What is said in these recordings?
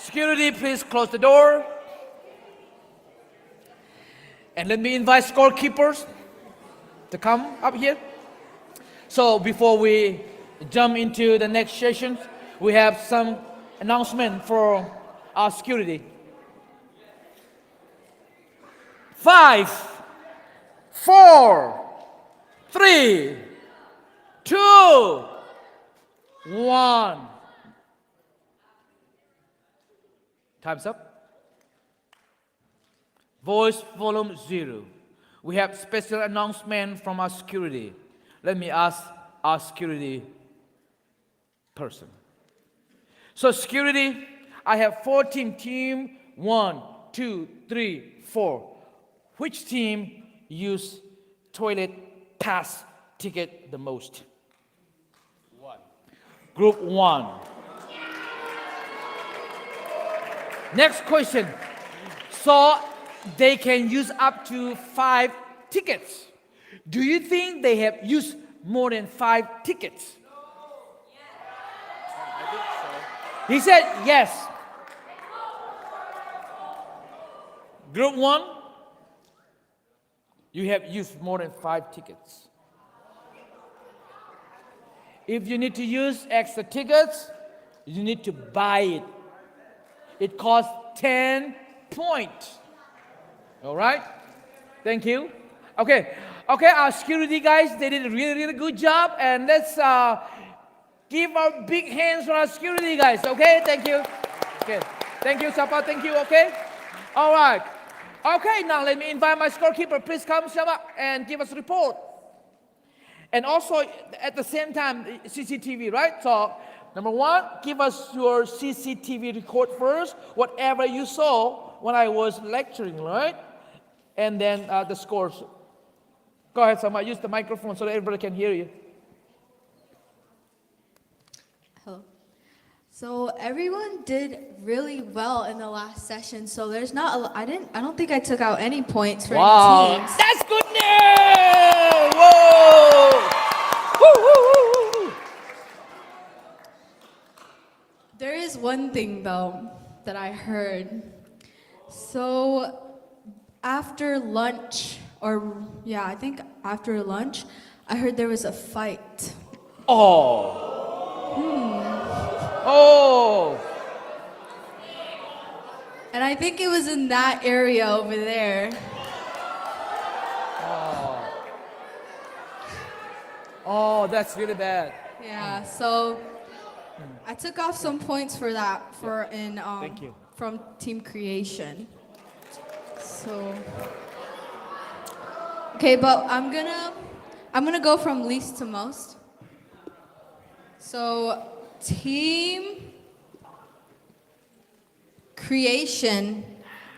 Security, please close the door. And let me invite scorekeepers to come up here. So before we jump into the next session, we have some announcement for our security. 5, 4, 3, 2, 1. Time's up. Voice volume 0. We have special announcement from our security. Let me ask our security person. So security, I have 4 teams. Team 1, 2, 3, 4. Which team use toilet pass ticket the most? 1. Group 1. Next question. So they can use up to 5 tickets. Do you think they have used more than 5 tickets? I think so. He said yes. Group 1, you have used more than 5 tickets. If you need to use extra tickets, you need to buy it. It costs 10 points. All right? Thank you. Okay, our security guys, they did a really good job. And let's give our big hands for our security guys. Okay, thank you. Okay, thank you, Sapa. Thank you. Okay. All right. Okay, now let me invite my scorekeeper. Please come, Shama, and give us a report. And also, at the same time, CCTV, right? So, number 1, give us your CCTV record first, whatever you saw when I was lecturing, right? And then the scores. Go ahead, Sama. Use the microphone so that everybody can hear you. Hello. So everyone did really well in the last session. So there's not I don't think I took out any points for any teams. That's good news! Whoa! Woo, woo, woo, woo. There is one thing though that I heard. So after lunch, I think after lunch, I heard there was a fight. Oh. And I think it was in that area over there. Oh, that's really bad. Yeah, so I took off some points for that Thank you. from team creation. So okay, but I'm gonna go from least to most. So team creation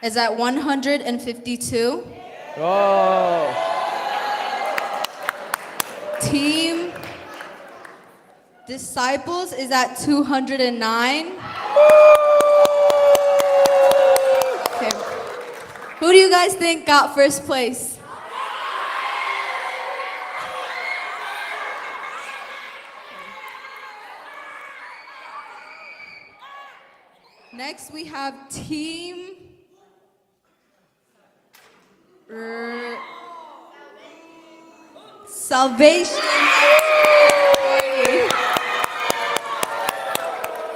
is at 152. Oh. Team disciples is at 209. Okay. Who do you guys think got first place? Next we have team salvation.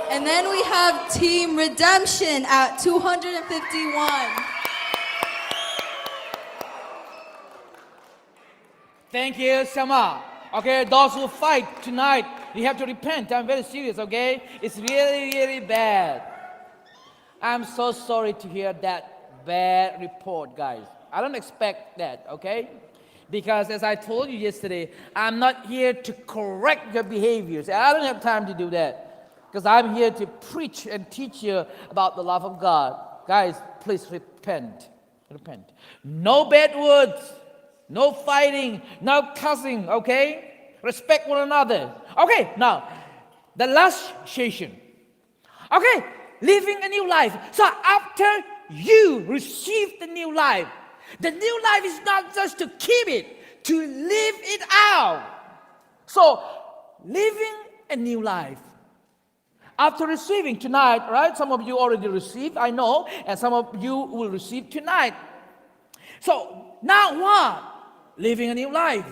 And then we have team redemption at 251. Thank you, Sama. Okay, those who fight tonight, you have to repent. I'm very serious, okay? It's really bad. I'm so sorry to hear that bad report, guys. I don't expect that, okay? Because as I told you yesterday, I'm not here to correct your behaviors. I don't have time to do that. Because I'm here to preach and teach you about the love of God. Guys, please repent. Repent. No bad words. No fighting. No cussing, okay? Respect one another. Okay, now, the last session. Okay, living a new life. So after you receive the new life is not just to keep it, to live it out. So, living a new life. After receiving tonight, right? Some of you already received, I know, and some of you will receive tonight. So now what? Living a new life.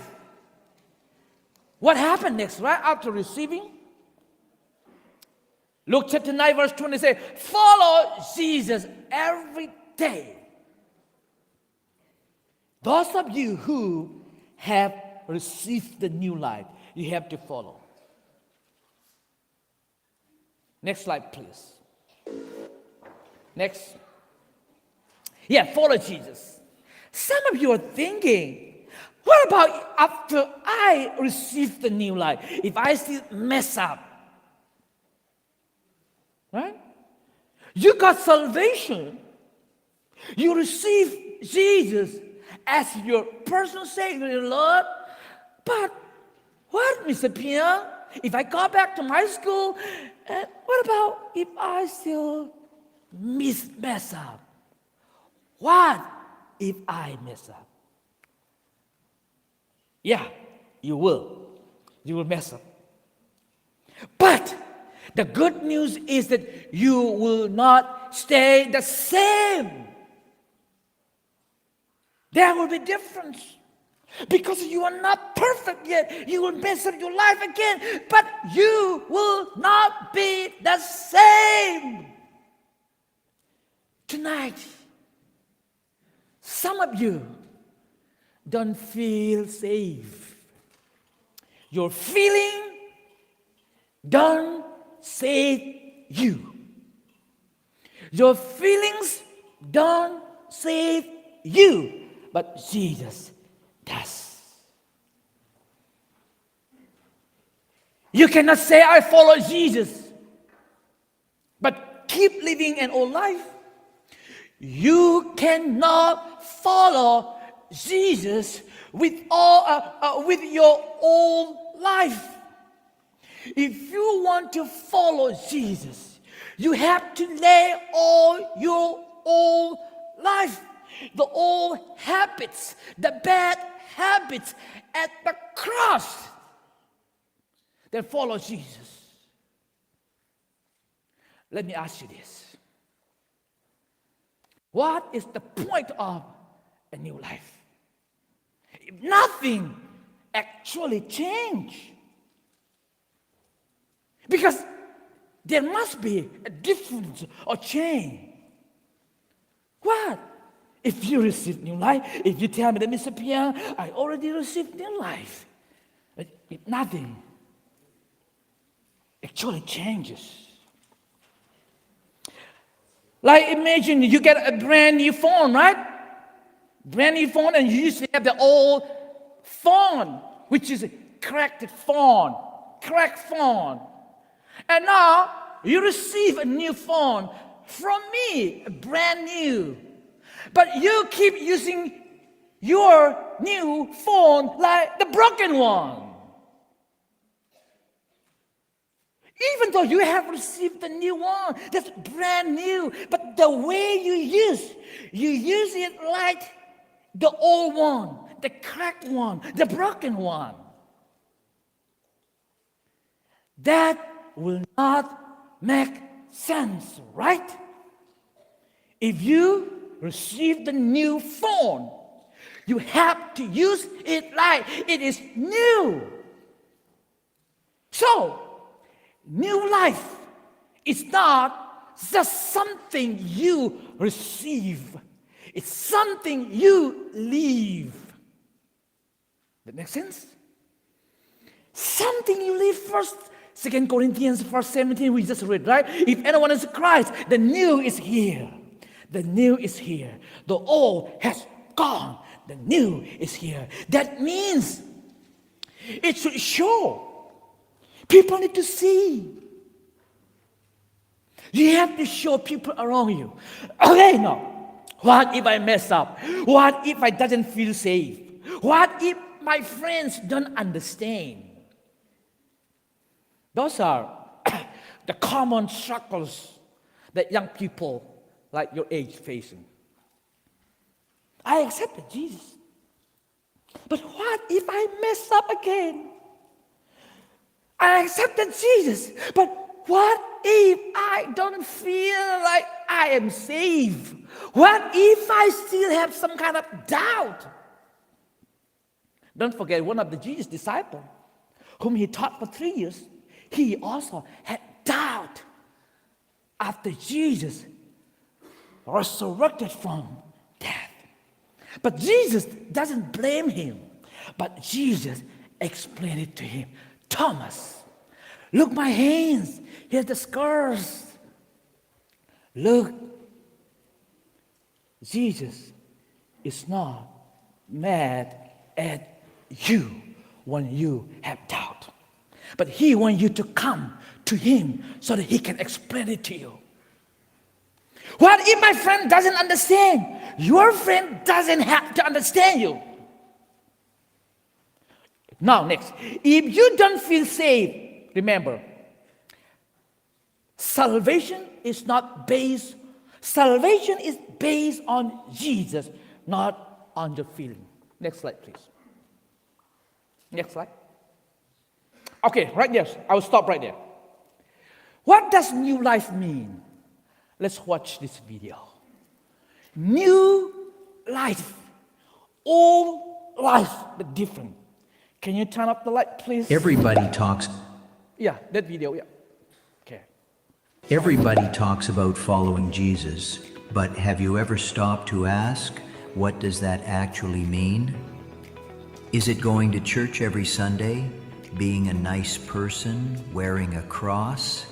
What happened next, right? After receiving? Luke chapter 9, verse 20 says, follow Jesus every day. Those of you who have received the new life, you have to follow. Next slide, please. Next. Yeah, follow Jesus. Some of you are thinking, what about after I receive the new life? If I still mess up, right? You got salvation. You receive Jesus as your personal Savior, Lord. But what, Mr. Piang? If I go back to my school, what about if I still mess up? What if I mess up? Yeah, you will. You will mess up. But the good news is that you will not stay the same. There will be difference. Because you are not perfect yet. You will mess up your life again. But you will not be the same. Tonight, some of you don't feel safe. Your feeling don't save you. Your feelings don't save you, but Jesus does. You cannot say, I follow Jesus, but keep living an old life. You cannot follow Jesus with your old life. If you want to follow Jesus, you have to lay all your old life, the old habits, the bad habits at the cross. Then follow Jesus. Let me ask you this. What is the point of a new life? If nothing actually changed. Because there must be a difference or change. What? If you receive new life, if you tell me that, Mr. Piang, I already received new life. But if nothing actually changes. Like imagine you get a brand new phone, right? Brand new phone, and you used to have the old phone, which is a cracked phone. And now you receive a new phone from me, brand new. But you keep using your new phone like the broken one. Even though you have received the new one, that's brand new. But the way you use it like the old one, the cracked one, the broken one. That will not make sense, right? If you receive the new phone, you have to use it like it is new. So, new life is not just something you receive. It's something you live. That makes sense? Something you live first. 2 Corinthians verse 17 we just read, right? If anyone is Christ, the new is here. The new is here. The old has gone. The new is here. That means it should show. People need to see. You have to show people around you. Okay, no. What if I mess up? What if I doesn't feel safe? What if my friends don't understand? Those are the common struggles that young people like your age facing. I accepted Jesus. But what if I mess up again? I accepted Jesus. But What if I don't feel like I am saved? What if I still have some kind of doubt? Don't forget, one of the Jesus disciples, whom he taught for 3 years, he also had doubt after Jesus resurrected from death. But Jesus doesn't blame him, but Jesus explained it to him. Thomas, look my hands, here's the scars. Look, Jesus is not mad at you when you have doubt. But he wants you to come to him so that he can explain it to you. What if my friend doesn't understand? Your friend doesn't have to understand you. Now, next, if you don't feel safe, remember, salvation is based on Jesus, not on your feeling. Next slide, please. Next slide. Okay, right there. I will stop right there. What does new life mean? Let's watch this video. New life. Old life, but different. Can you turn up the light, please? Everybody talks that video, Okay. Everybody talks about following Jesus, but have you ever stopped to ask, what does that actually mean? Is it going to church every Sunday, being a nice person, wearing a cross?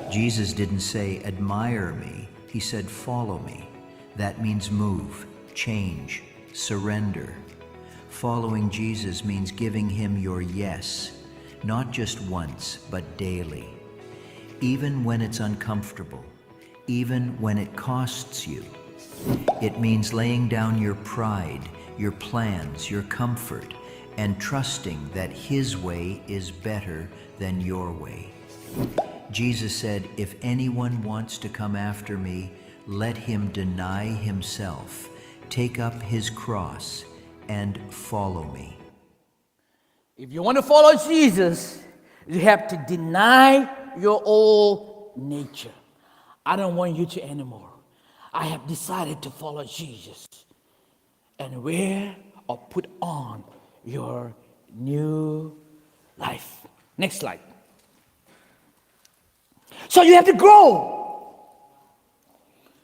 Jesus didn't say, admire me. He said, follow me. That means move, change, surrender. Following Jesus means giving him your yes, not just once, but daily. Even when it's uncomfortable, even when it costs you. It means laying down your pride, your plans, your comfort, and trusting that his way is better than your way. Jesus said, if anyone wants to come after me, let him deny himself, take up his cross, and follow me. If you want to follow Jesus, you have to deny your old nature. I don't want you to anymore. I have decided to follow Jesus and wear or put on your new life. Next slide. So you have to grow.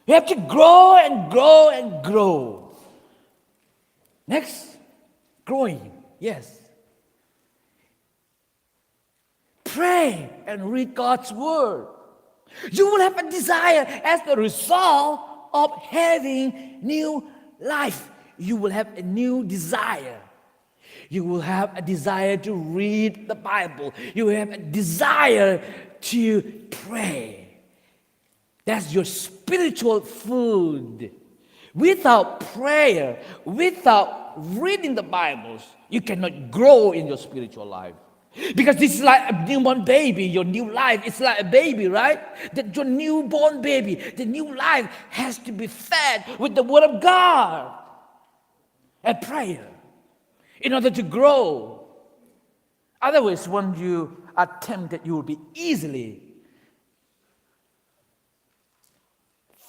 You have to grow and grow and grow. Next, growing. Yes. Pray and read God's word. You will have a desire as the result of having new life. You will have a new desire. You will have a desire to read the Bible. You will have a desire to pray. That's your spiritual food. Without prayer, without reading the Bibles, you cannot grow in your spiritual life. Because this is like a newborn baby, your new life. It's like a baby, right? That your newborn baby, the new life has to be fed with the Word of God and prayer in order to grow. Otherwise, when you are tempted, you will be easily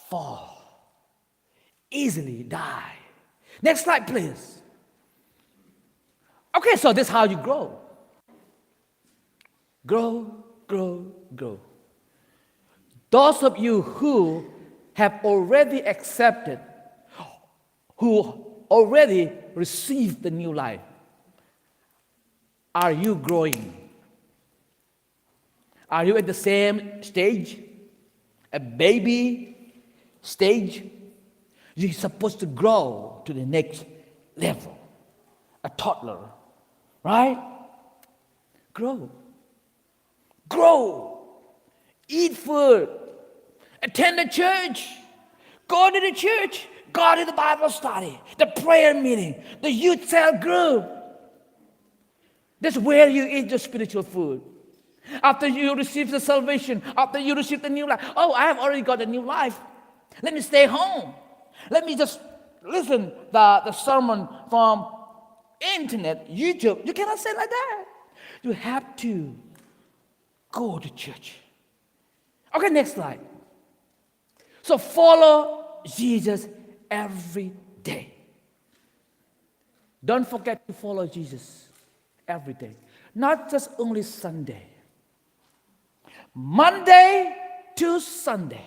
fall, easily die. Next slide, please. Okay, so this is how you grow. Grow, grow, grow. Those of you who have already accepted, who already received the new life, are you growing? Are you at the same stage? A baby stage? You're supposed to grow to the next level. A toddler, right? Grow. Grow. Eat food. Attend the church. Go to the church. Go to the Bible study. The prayer meeting. The youth cell group. That's where you eat your spiritual food. After you receive the salvation, after you receive the new life. Oh, I have already got a new life. Let me stay home. Let me just listen the sermon from internet, YouTube. You cannot say like that. You have to go to church. Okay, next slide. So follow Jesus every day. Don't forget to follow Jesus every day. Not just only Sunday. Monday to Sunday.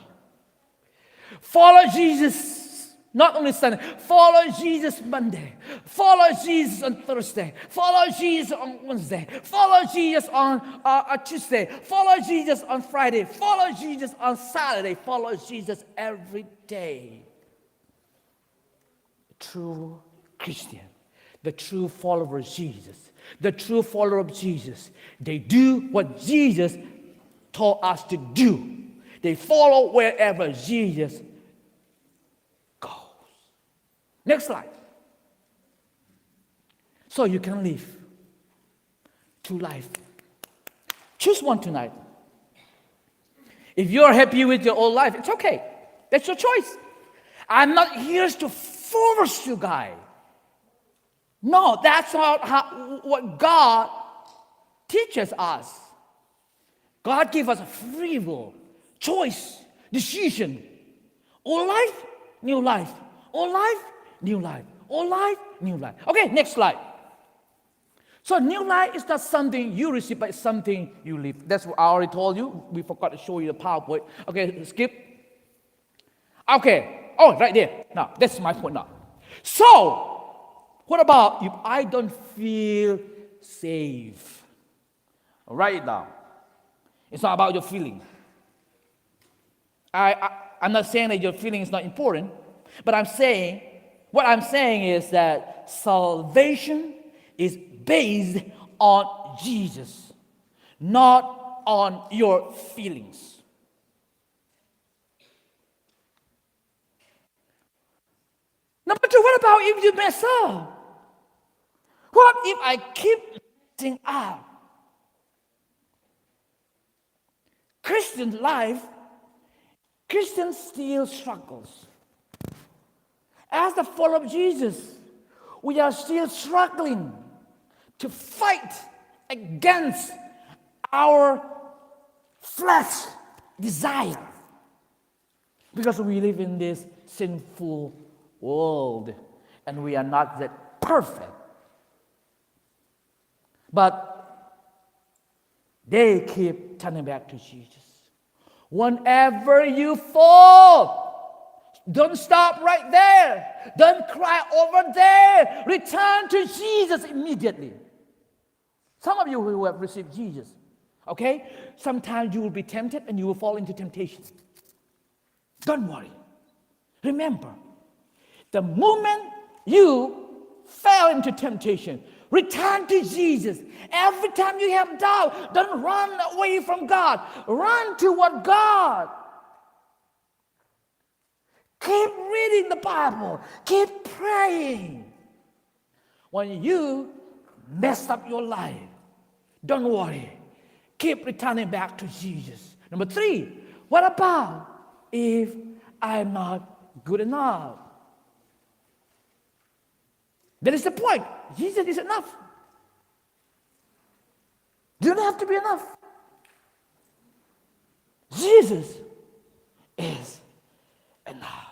Follow Jesus, not only Sunday. Follow Jesus Monday. Follow Jesus on Thursday. Follow Jesus on Wednesday. Follow Jesus on Tuesday. Follow Jesus on Friday. Follow Jesus on Saturday. Follow Jesus every day. True Christian, the true follower of Jesus, the true follower of Jesus, they do what Jesus told us to do. They follow wherever Jesus goes. Next slide. So you can live two life. Choose one tonight. If you're happy with your old life, it's okay. That's your choice. I'm not here to force you guys. No, that's not what God teaches us. God gives us free will, choice, decision. Old life, new life. Old life, new life. Old life, new life. Okay, next slide. So new life is not something you receive, but it's something you live. That's what I already told you. We forgot to show you the PowerPoint. Okay, skip. Okay. Oh, right there. Now, that's my point now. So, what about if I don't feel safe? Write it down. It's not about your feeling. I'm not saying that your feeling is not important, but what I'm saying is that salvation is based on Jesus, not on your feelings. Number two, what about if you mess up? What if I keep messing up? Christian life, Christian still struggles. As the follower of Jesus, we are still struggling to fight against our flesh desire. Because we live in this sinful world and we are not that perfect. But they keep turning back to Jesus. Whenever you fall, don't stop right there. Don't cry over there. Return to Jesus immediately. Some of you who have received Jesus, okay? Sometimes you will be tempted and you will fall into temptation. Don't worry. Remember, the moment you fell into temptation, return to Jesus. Every time you have doubt, don't run away from God. Run toward God. Keep reading the Bible. Keep praying. When you mess up your life, don't worry. Keep returning back to Jesus. Number three, what about if I'm not good enough? That is the point. Jesus is enough. You don't have to be enough. Jesus is enough.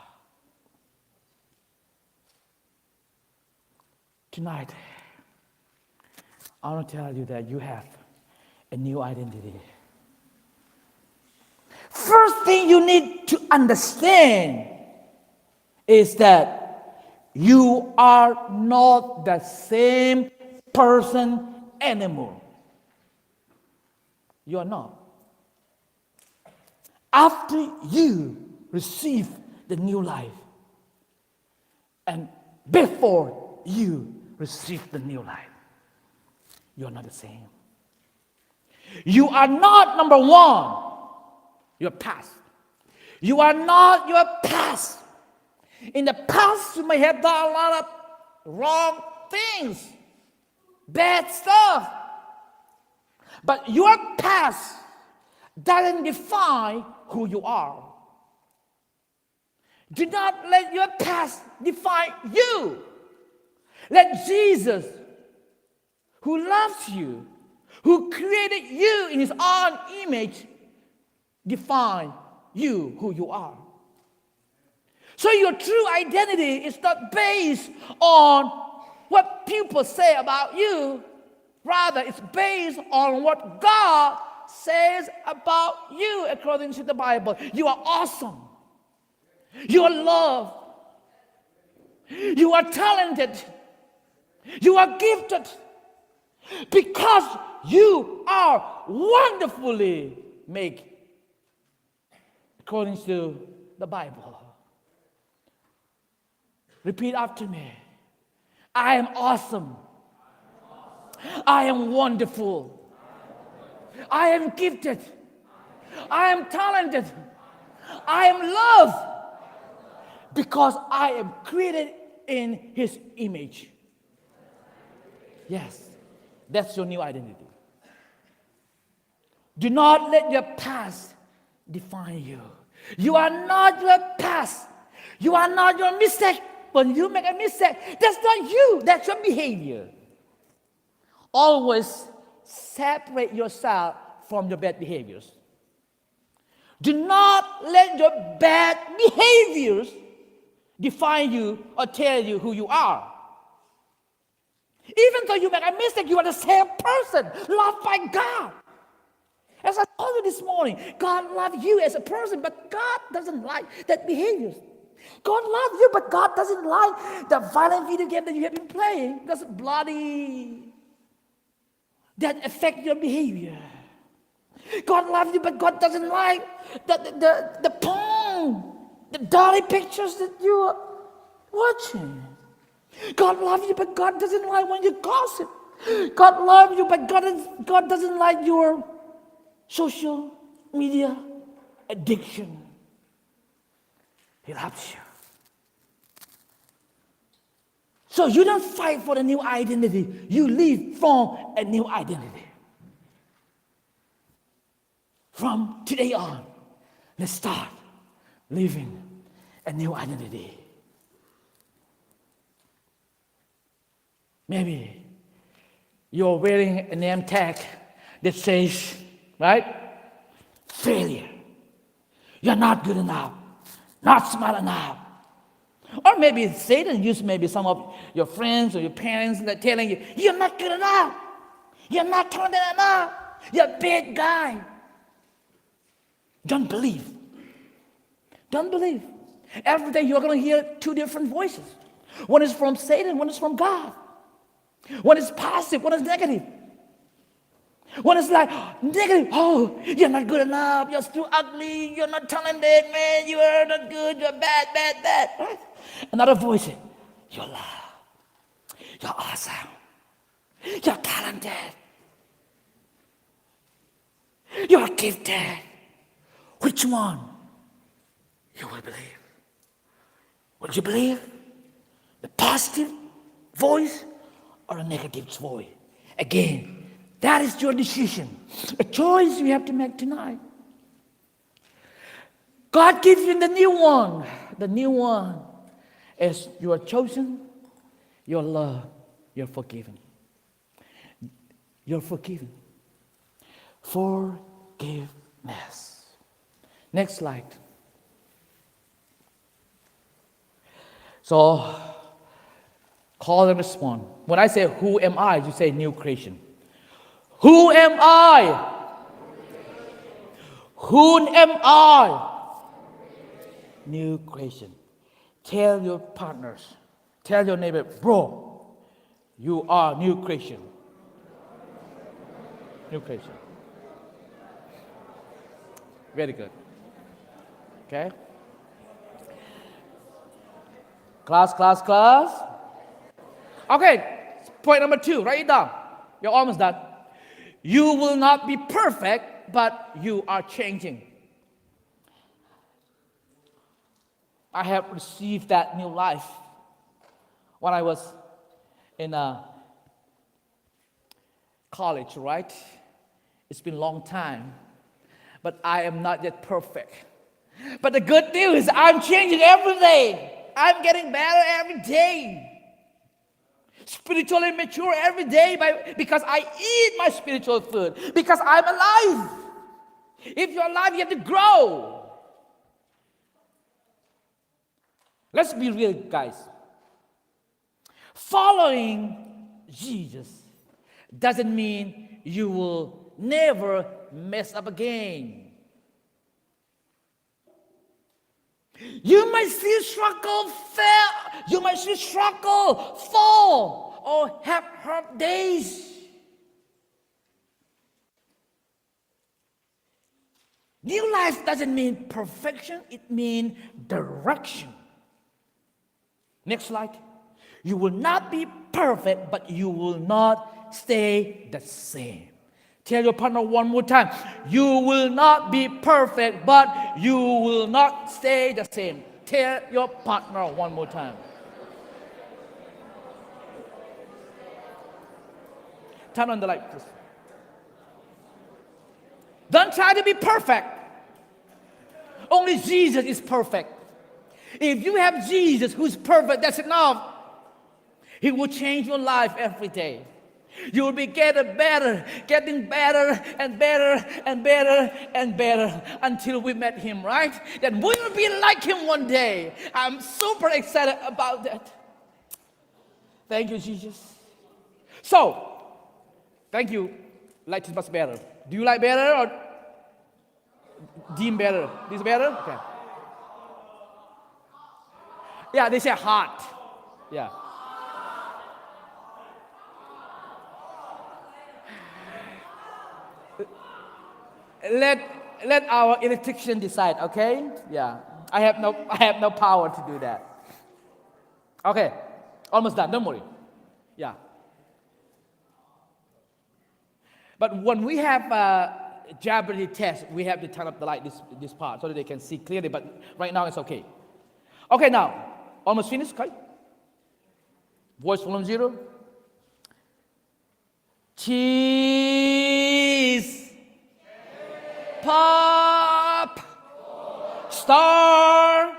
Tonight, I want to tell you that you have a new identity. First thing you need to understand is that you are not the same person anymore. You are not. After you receive the new life and before you receive the new life, you are not the same. You are not, number one, your past. You are not your past. In the past, you may have done a lot of wrong things, bad stuff. But your past doesn't define who you are. Do not let your past define you. Let Jesus, who loves you, who created you in his own image, define you who you are. So your true identity is not based on what people say about you. Rather, it's based on what God says about you according to the Bible. You are awesome. You are loved. You are talented. You are gifted. Because you are wonderfully made according to the Bible. Repeat after me. I am awesome. I am wonderful. I am gifted. I am talented. I am loved. Because I am created in His image. Yes, that's your new identity. Do not let your past define you. You are not your past. You are not your mistake. When you make a mistake, that's not you. That's your behavior. Always separate yourself from your bad behaviors. Do not let your bad behaviors define you or tell you who you are. Even though you make a mistake, you are the same person, loved by God. As I told you this morning, God loves you as a person, but God doesn't like that behavior. God loves you, but God doesn't like the violent video game that you have been playing. That's bloody. That affect your behavior. God loves you, but God doesn't like the porn, the dirty pictures that you are watching. God loves you, but God doesn't like when you gossip. God loves you, but God doesn't like your social media addiction. He loves you. So you don't fight for a new identity. You live from a new identity. From today on, let's start living a new identity. Maybe you're wearing a name tag that says, right? Failure. You're not good enough. Not smart enough. Or maybe Satan used maybe some of your friends or your parents that telling you, you're not good enough. You're not talented enough. You're a bad guy. Don't believe. Don't believe. Every day you're going to hear two different voices. One is from Satan, one is from God. One is positive, one is negative. One is like, negative, oh, you're not good enough, you're too ugly, you're not talented, man, you are not good, you're bad, bad, bad. Right? Another voice is, you're loved, you're awesome, you're talented, you're gifted. Which one you will believe? Would you believe the positive voice or a negative voice? Again, that is your decision, a choice you have to make tonight. God gives you the new one. The new one is you are chosen, you're loved, you're forgiven. You're forgiven. Forgiveness. Next slide. So, call and respond. When I say, who am I? You say, new creation. Who am I? Who am I? New creation. Tell your partners, tell your neighbor, bro, you are new creation. New creation. Very good. Okay? Class. Okay, point number 2, write it down. You're almost done. You will not be perfect, but you are changing. I have received that new life when I was in college, right? It's been a long time, but I am not yet perfect. But the good news, I'm changing every day. I'm getting better every day. Spiritually mature every day because I eat my spiritual food, because I'm alive. If you're alive, you have to grow. Let's be real, guys. Following Jesus doesn't mean you will never mess up again. You might still struggle, fail. You might still struggle, fall, or have hard days. New life doesn't mean perfection, it means direction. Next slide. You will not be perfect, but you will not stay the same. Tell your partner one more time. You will not be perfect, but you will not stay the same. Tell your partner one more time. Turn on the light, please. Don't try to be perfect. Only Jesus is perfect. If you have Jesus who's perfect, that's enough. He will change your life every day. You will be getting better and better and better and better until we met Him, right? Then we will be like Him one day. I'm super excited about that. Thank you, Jesus. So, thank you. Like is much better. Do you like better or deem better? This better? Okay. Yeah, they say hot. Yeah. Let our electrician decide, okay? Yeah. I have no power to do that. Okay. Almost done, don't worry. Yeah. But when we have a Jeopardy test, we have to turn up the light, this part, so that they can see clearly, but right now it's okay. Okay, now, almost finished, okay? Voice volume 0. Cheese. Pop. Star.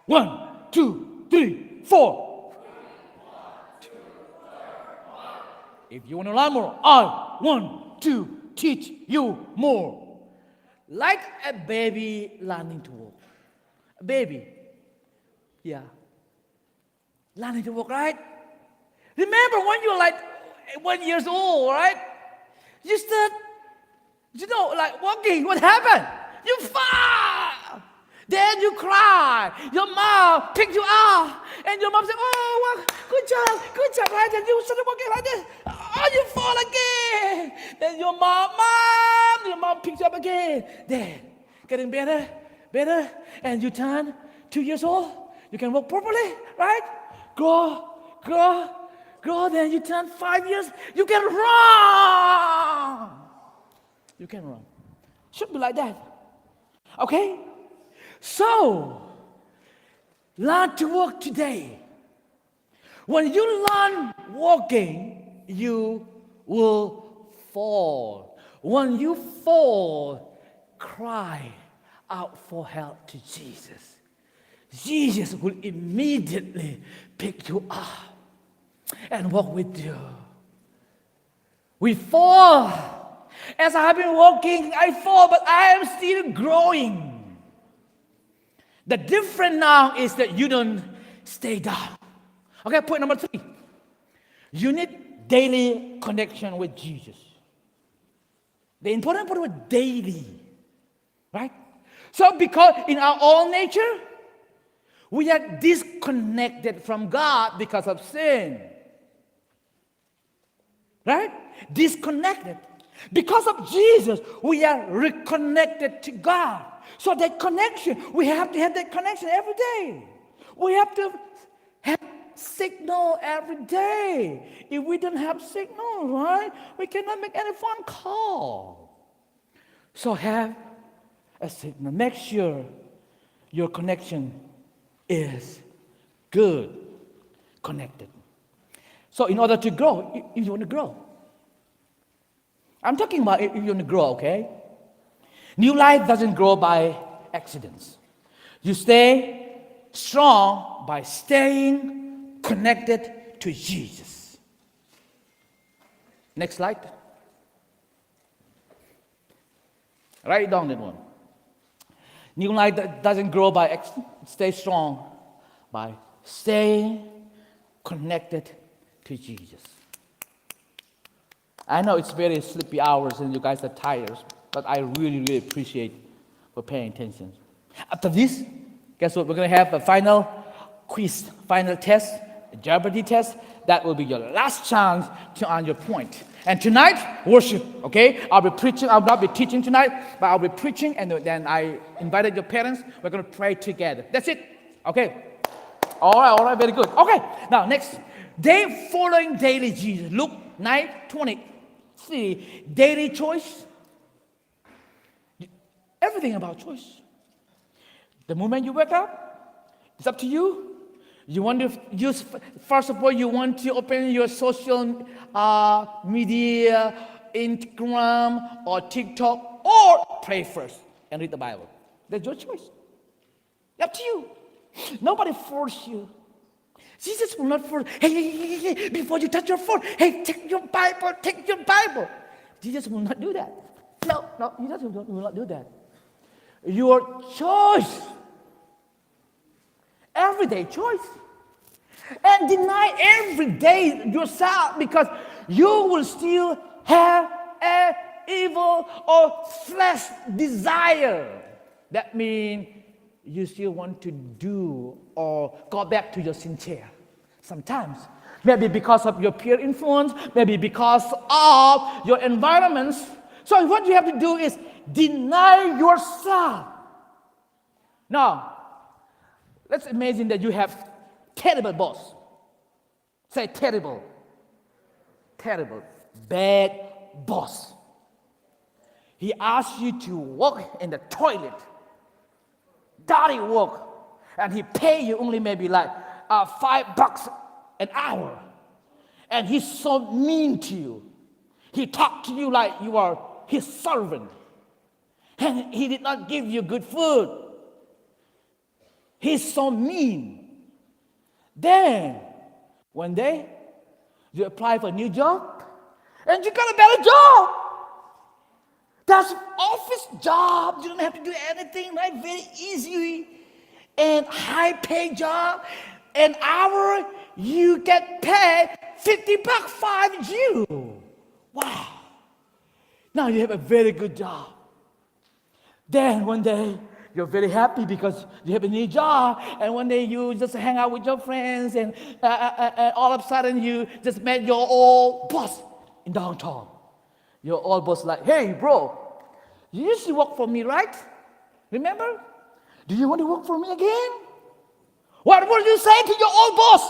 1, 2, 3, 4. If you want to learn more, I want to teach you more. Like a baby learning to walk. A baby. Yeah. Learning to walk, right? Remember when you're like 1 year old, right? You start, like walking. What happened? You fall. Then you cry. Your mom picked you up. And your mom said, oh, well, good job, right? And you started walking like this. Oh, you fall again. Then your mom picks you up again. Then, getting better. And you turn 2 years old. You can walk properly, right? Grow. Then you turn 5 years. You can run. Should be like that. Okay? So, learn to walk today. When you learn walking, you will fall. When you fall, cry out for help to Jesus. Jesus will immediately pick you up and walk with you. We fall. As I have been walking, I fall, but I am still growing. The difference now is that you don't stay down. Okay, point number 3. You need daily connection with Jesus. The important part was daily. Right? So because in our own nature, we are disconnected from God because of sin. Right? Disconnected. Because of Jesus, we are reconnected to God. So that connection, we have to have that connection every day. We have to have signal every day. If we don't have signal, right, we cannot make any phone call. So have a signal. Make sure your connection is good, connected. So in order to grow, if you want to grow, I'm talking about if you want to grow, okay? New life doesn't grow by accidents. You stay strong by staying connected to Jesus. Next slide. Write down that one. New life doesn't grow by stay strong, by staying connected to Jesus. I know it's very sleepy hours and you guys are tired, but I really, really appreciate for paying attention. After this, guess what? We're going to have a final quiz, final test, a Jeopardy test. That will be your last chance to earn your point. And tonight, worship, okay? I'll be preaching. I'll not be teaching tonight, but I'll be preaching, and then I invited your parents. We're going to pray together. That's it, okay? All right, very good. Okay, now next. Day following daily Jesus. Luke 9:20. See, daily choice. Everything about choice. The moment you wake up, it's up to you. You want to use, first of all, you want to open your social media, Instagram or TikTok, or pray first and read the Bible. That's your choice. Up to you. Nobody force you. Jesus will not force, hey, before you touch your phone, hey, take your Bible. Jesus will not do that. No, Jesus will not do that. Your choice. Everyday choice. And deny every day yourself because you will still have an evil or flesh desire. That means you still want to do or go back to your sin chair. Sometimes, maybe because of your peer influence, maybe because of your environments. So what you have to do is deny yourself. Now, let's imagine that you have terrible boss. Say terrible. Terrible. Bad boss. He asks you to walk in the toilet. Dirty work. And he pay you only maybe like $5 an hour. And he's so mean to you. He talked to you like you are his servant. And he did not give you good food. He's so mean. Then, one day, you apply for a new job, and you got a better job. That's office job. You don't have to do anything, right? Very easy. And high-paid job. An hour, you get paid $50, 5 Wow. Now you have a very good job. Then one day, you're very happy because you have a new job, and one day you just hang out with your friends, and all of a sudden you just met your old boss in downtown. Your old boss like, hey bro, you used to work for me, right? Remember? Do you want to work for me again? What would you say to your old boss?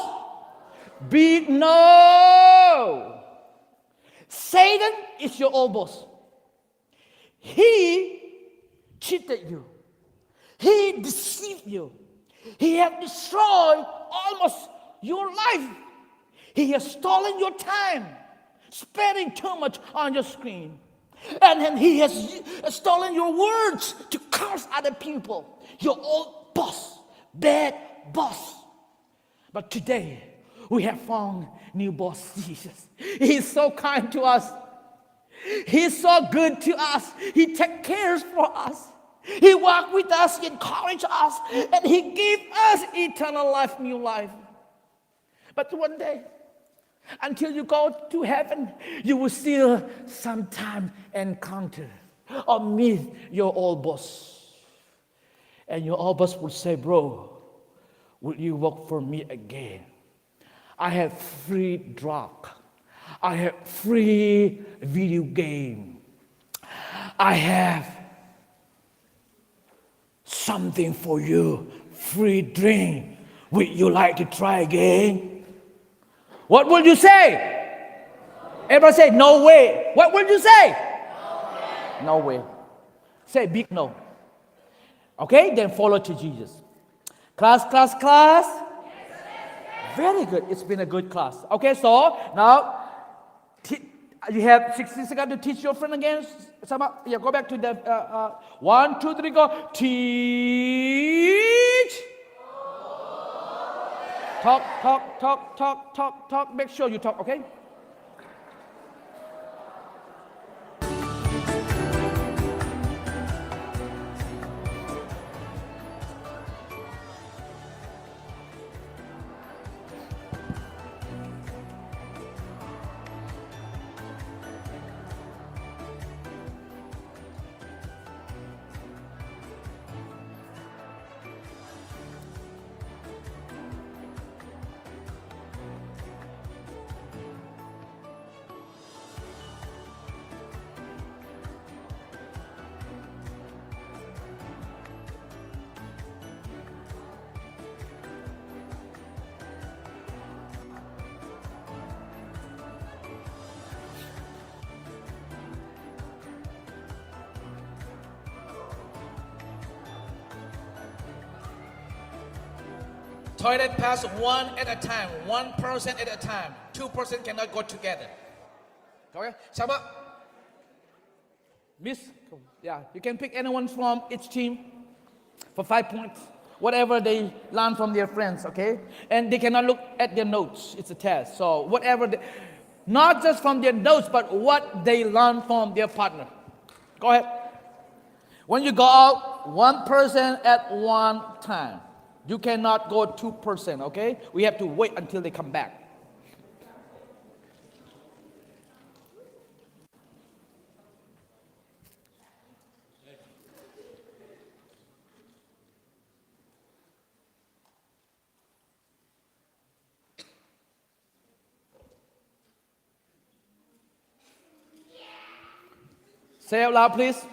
Big no. Satan is your old boss. He cheated you. He deceived you. He has destroyed almost your life. He has stolen your time, spending too much on your screen. And then he has stolen your words to curse other people. Your old boss, bad boss. But today, we have found new boss, Jesus. He's so kind to us. He's so good to us. He takes care for us. He walked with us, he encouraged us, and he gave us eternal life, new life. But one day, until you go to heaven, you will still sometime encounter or meet your old boss. And your old boss will say, bro, will you work for me again? I have free drug. I have free video game. I have something for you, free drink. Would you like to try again? What will you say? Everybody say, no way. What will you say? No way. No way. Say big no. Okay, then follow to Jesus. Class. Very good. It's been a good class. Okay, so now you have 60 seconds to teach your friend again. Yeah, go back to the 1, 2, 3, go. Teach. Talk. Make sure you talk, okay? Toilet pass one at a time, one person at a time. Two person cannot go together. Okay, Shama. Miss, yeah, you can pick anyone from each team for 5 points. Whatever they learn from their friends, okay? And they cannot look at their notes. It's a test. So whatever, not just from their notes, but what they learn from their partner. Go ahead. When you go out, one person at one time. You cannot go 2%, okay? We have to wait until they come back. Say out loud, please.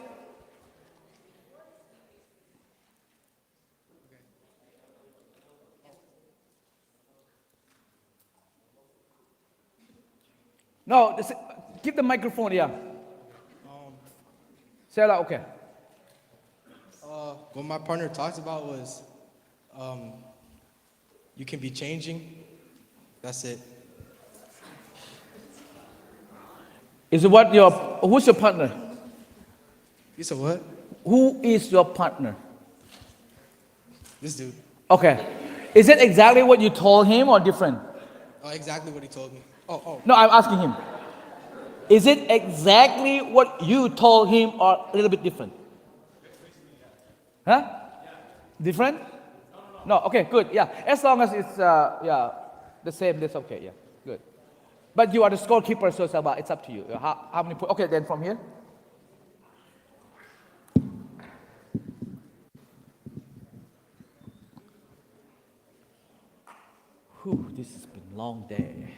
No, keep the microphone, yeah. Say it out, okay. What my partner talked about was, you can be changing. That's it. Who's your partner? You said what? Who is your partner? This dude. Okay. Is it exactly what you told him or different? Oh, exactly what he told me. Oh. No, I'm asking him. Is it exactly what you told him or a little bit different? Huh? Different? No, okay, good, yeah. As long as it's, the same, that's okay, yeah, good. But you are the scorekeeper, so it's up to you. How many points? Okay, then from here. Whew, this has been a long day.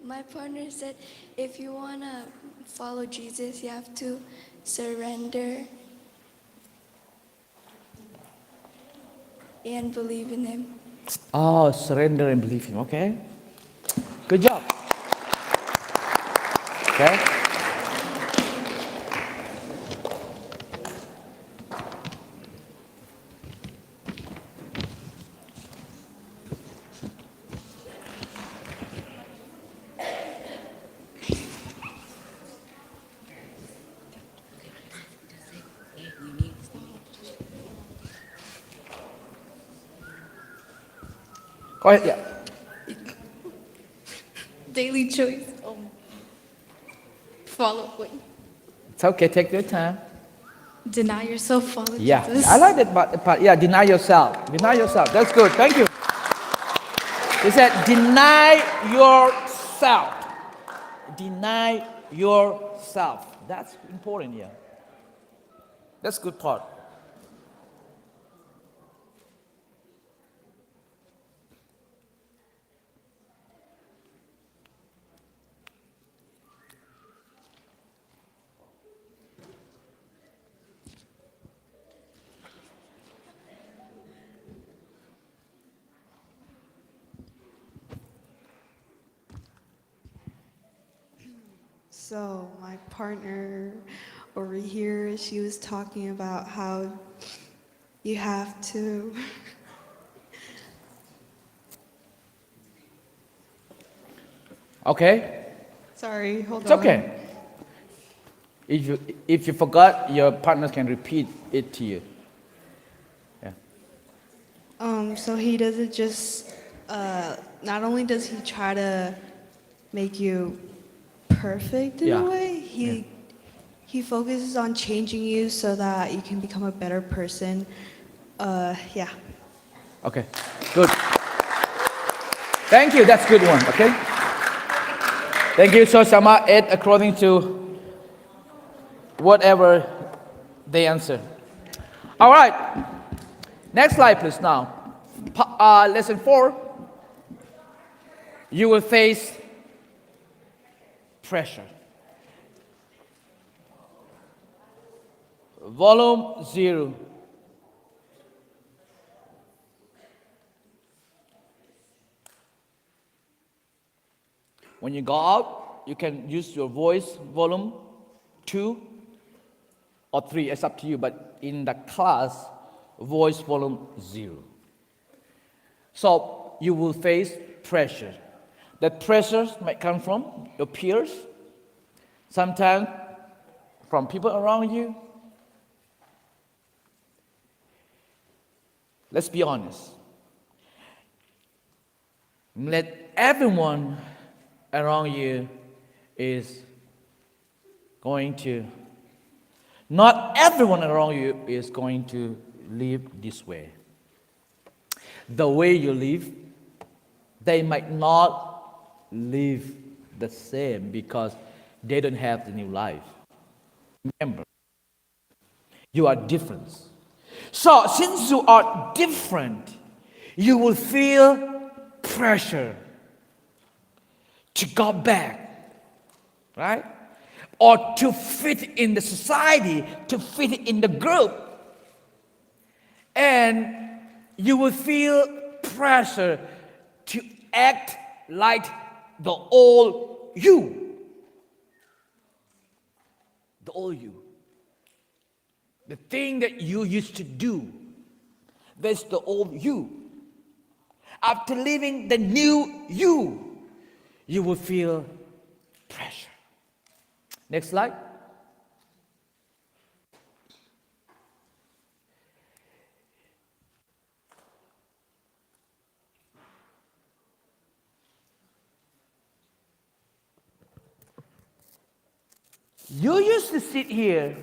My partner said if you want to follow Jesus, you have to surrender and believe in him. Oh, surrender and believe him, okay? Good job. Okay? Go ahead, yeah. Daily choice. Follow. Wait. It's okay, take your time. Deny yourself. Follow Yeah, Jesus. I like that part. Yeah, deny yourself. Deny yourself. That's good. Thank you. He said, deny yourself. Deny yourself. That's important here. That's good part. So my partner over here, she was talking about how you have to Okay? Sorry, hold It's on. okay. If you forgot, your partners can repeat it to you. Yeah. So he doesn't just not only does he try to make you perfect in Yeah. a way, he focuses on changing you so that you can become a better person. Yeah. Okay. Good. Thank you. That's a good one. Okay. Thank you. So Shama ate according to whatever they answer. All right. Next slide, please. Now, lesson 4. You will face pressure. Volume 0. When you go out, you can use your voice volume 2 or 3, it's up to you, but in the class, voice volume 0. So you will face pressure. That pressure might come from your peers, sometimes from people around you. Let's be honest. Let everyone around you is going to, not everyone around you is going to live this way. The way you live, they might not live the same because they don't have the new life. Remember, you are different. So, since you are different, you will feel pressure to go back, right? Or to fit in the society, to fit in the group. And you will feel pressure to act like the old you. The old you. The thing that you used to do, that's the old you. After living the new you, you will feel pressure. Next slide. You used to sit here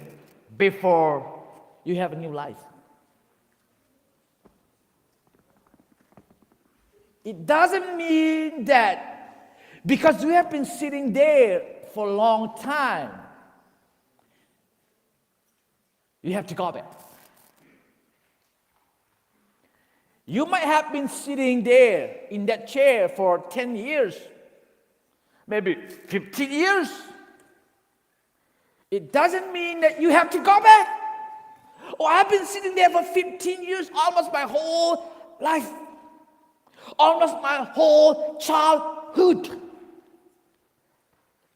before you have a new life. It doesn't mean that because you have been sitting there for a long time, you have to go back. You might have been sitting there in that chair for 10 years, maybe 15 years. It doesn't mean that you have to go back. Oh, I've been sitting there for 15 years, almost my whole life, almost my whole childhood.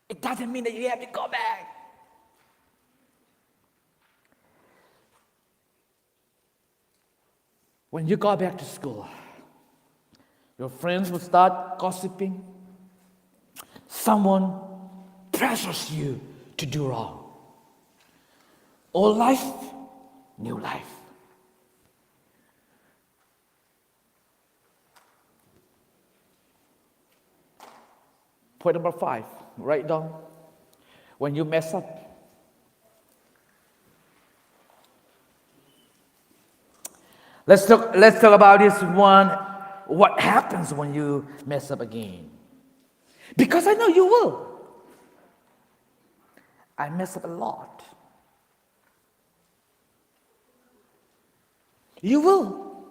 It doesn't mean that you have to go back. When you go back to school, your friends will start gossiping. Someone pressures you to do wrong. Old life, new life. Point number 5, write down. When you mess up, let's talk about this one. What happens when you mess up again? Because I know you will. I mess up a lot. You will.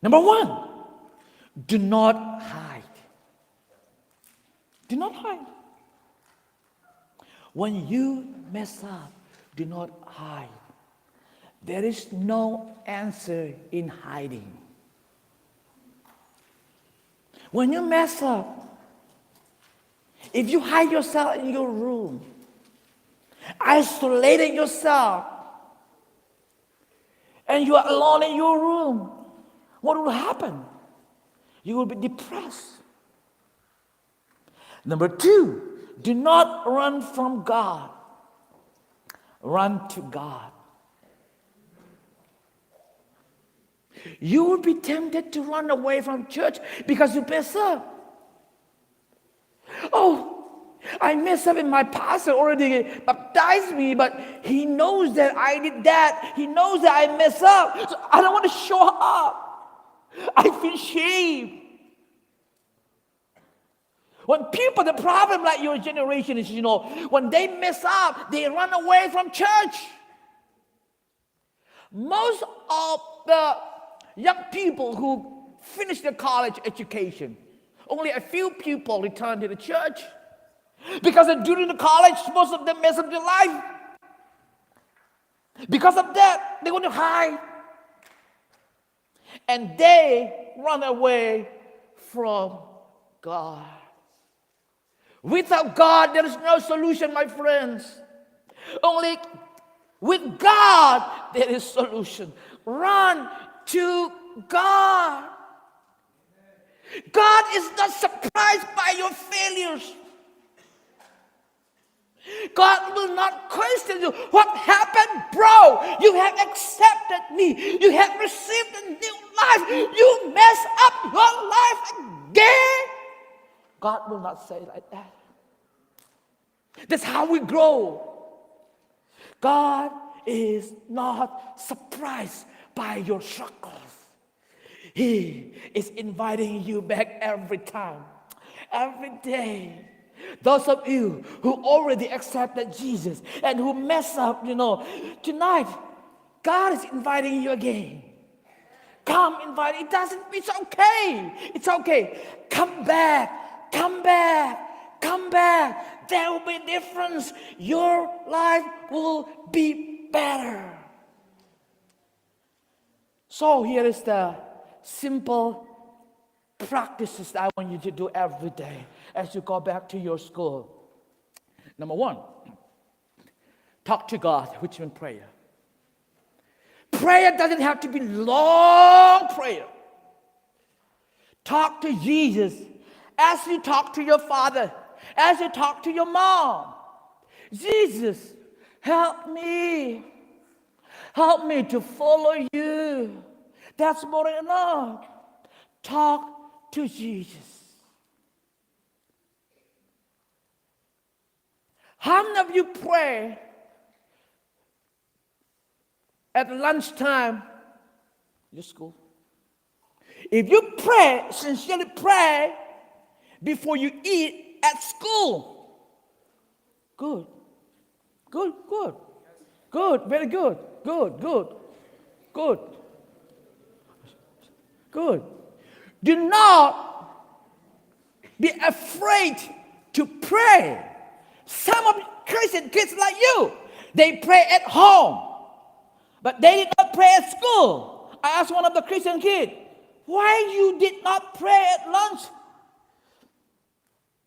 Number 1, do not hide. Do not hide. When you mess up, do not hide. There is no answer in hiding. When you mess up, if you hide yourself in your room, isolating yourself, and you are alone in your room, what will happen? You will be depressed. Number 2, do not run from God. Run to God. You will be tempted to run away from church because you mess up. Oh, I messed up and my pastor already baptized me, but he knows that I did that. He knows that I messed up. So I don't want to show up. I feel shame. When people, the problem like your generation is, when they mess up, they run away from church. Most of the young people who finish their college education, only a few people return to the church. Because during the college, most of them mess up their life. Because of that, they want to hide. And they run away from God. Without God, there is no solution, my friends. Only with God, there is solution. Run to God. God is not surprised by your failures. God will not question you. What happened, bro? You have accepted me. You have received a new life. You mess up your life again. God will not say like that. That's how we grow. God is not surprised by your struggles. He is inviting you back every time, every day. Those of you who already accepted Jesus and who mess up, tonight, God is inviting you again. Come, invite. It's okay. It's okay. Come back. Come back. Come back. There will be a difference. Your life will be better. So here is the simple practices I want you to do every day as you go back to your school. Number one, talk to God, which means prayer. Prayer doesn't have to be long prayer. Talk to Jesus as you talk to your father, as you talk to your mom. Jesus, help me. Help me to follow you. That's more than enough. Talk to Jesus. How many of you pray at lunchtime in your school? If you pray, sincerely pray before you eat at school, good, good, good, good, very good, good, good, good, good. Do not be afraid to pray. Some of Christian kids like you, they pray at home, but they did not pray at school. I asked one of the Christian kids, why you did not pray at lunch?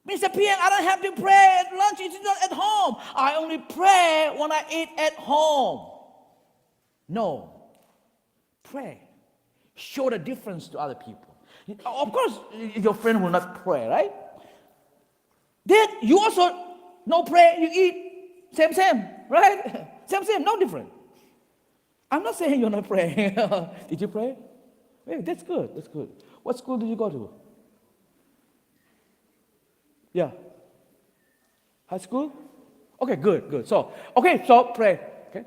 Mr. Piang, I don't have to pray at lunch, it's not at home. I only pray when I eat at home. No. Pray. Show the difference to other people. Of course, your friend will not pray, right? Then you also no pray, you eat, same, right? Same, no different. I'm not saying you're not praying. Did you pray? Hey, that's good, that's good. What school did you go to? Yeah. High school? Okay, good. So pray. Okay.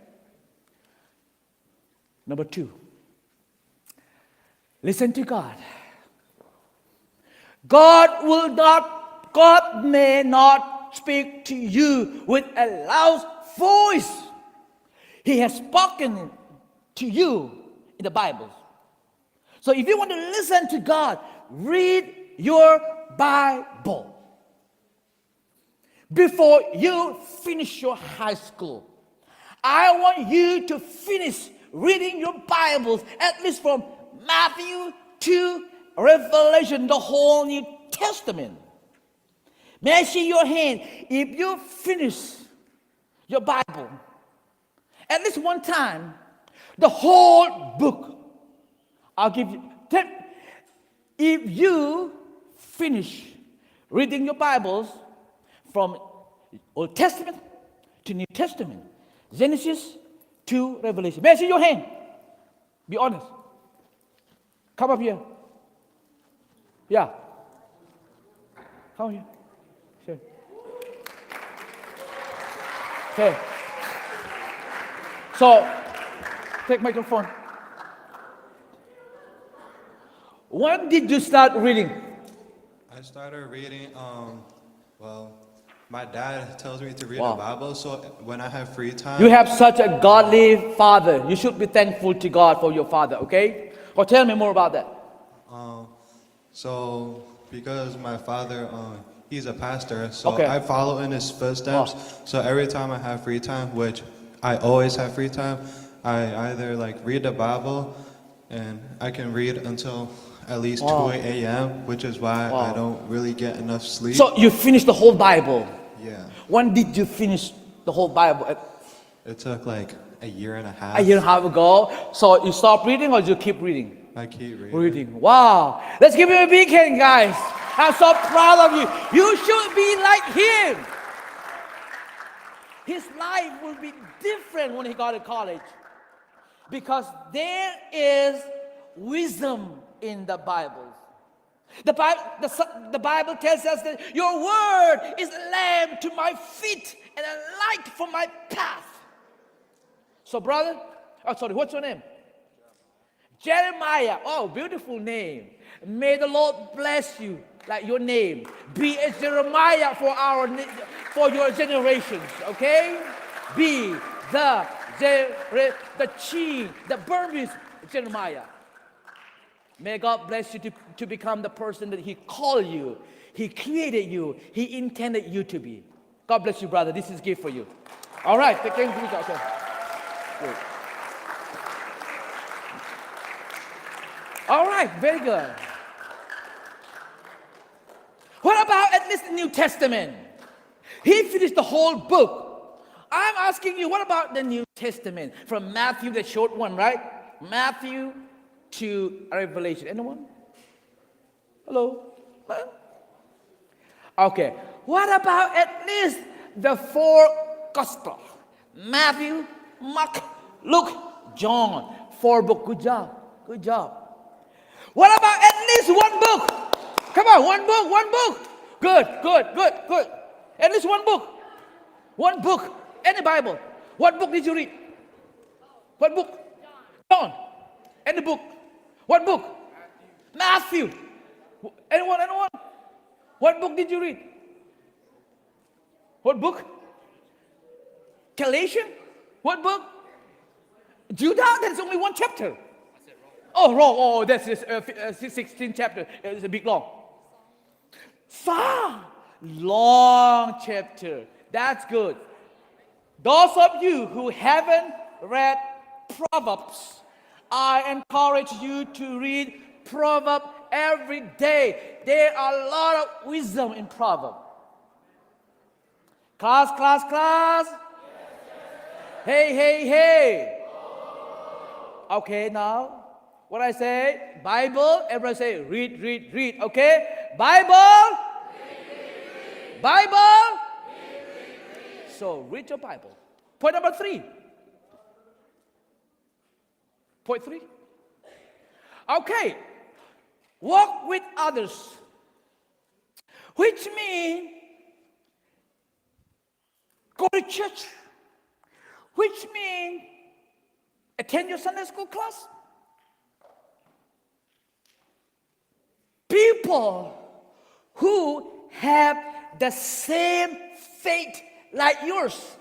Number 2. Listen to God. God may not speak to you with a loud voice. He has spoken to you in the Bible. So if you want to listen to God, read your Bible. Before you finish your high school, I want you to finish reading your Bibles, at least from Matthew to Revelation, the whole New Testament. May I see your hand? If you finish your Bible, at least one time, the whole book, I'll give you. If you finish reading your Bibles from Old Testament to New Testament, Genesis to Revelation. May I see your hand? Be honest. Come up here. Yeah. Come here. Sure. Okay. So, take microphone. When did you start reading? I started reading, my dad tells me to read Wow. the Bible, so when I have free time... You have such a godly father. You should be thankful to God for your father, okay? Or tell me more about that. So, because my father, he's a pastor, so Okay. I follow in his footsteps. Wow. So every time I have free time, which I always have free time, I either read the Bible, and I can read until at least Wow. 2 a.m., which is why Wow. I don't really get enough sleep. So you finished the whole Bible. Yeah. When did you finish the whole Bible? It took like a year and a half. A year and a half ago. So you stop reading or you keep reading? I keep reading. Reading. Wow. Let's give him a big hand, guys. I'm so proud of you. You should be like him. His life will be different when he got to college. Because there is wisdom in the Bible. The Bible tells us that your word is a lamp to my feet and a light for my path. So brother, what's your name? Jeremiah. Oh, beautiful name. May the Lord bless you like your name. Be a Jeremiah for your generations, okay? Be the Burmese Jeremiah. May God bless you to become the person that He called you, He created you, He intended you to be. God bless you, brother. This is a gift for you. All right, thank you. Okay. Good. All right, very good. What about at least the New Testament? He finished the whole book. I'm asking you, what about the New Testament? From Matthew, the short one, right? Matthew to Revelation. Anyone? Hello? Okay. What about at least the 4 Gospels? Matthew, Mark, Luke, John. 4 books. Good job. Good job. What about at least 1 book? Come on, 1 book, 1 book. Good. At least 1 book. 1 book. Any Bible. What book did you read? What book? John. Any book. What book? Matthew. Anyone? What book did you read? What book? Galatians? What book? Judah? There's only 1 chapter. Oh, wrong. Oh, that's 16th chapter. It's a big long. Long chapter. That's good. Those of you who haven't read Proverbs, I encourage you to read Proverbs every day. There are a lot of wisdom in Proverbs. Class. Hey. Okay, now. What I say? Bible. Everybody say, read. Okay? Bible. Read. Bible. Read. So, read your Bible. Point number 3. Point 3. Okay. Walk with others. Which means go to church. Which means attend your Sunday school class. People who have the same faith like yours.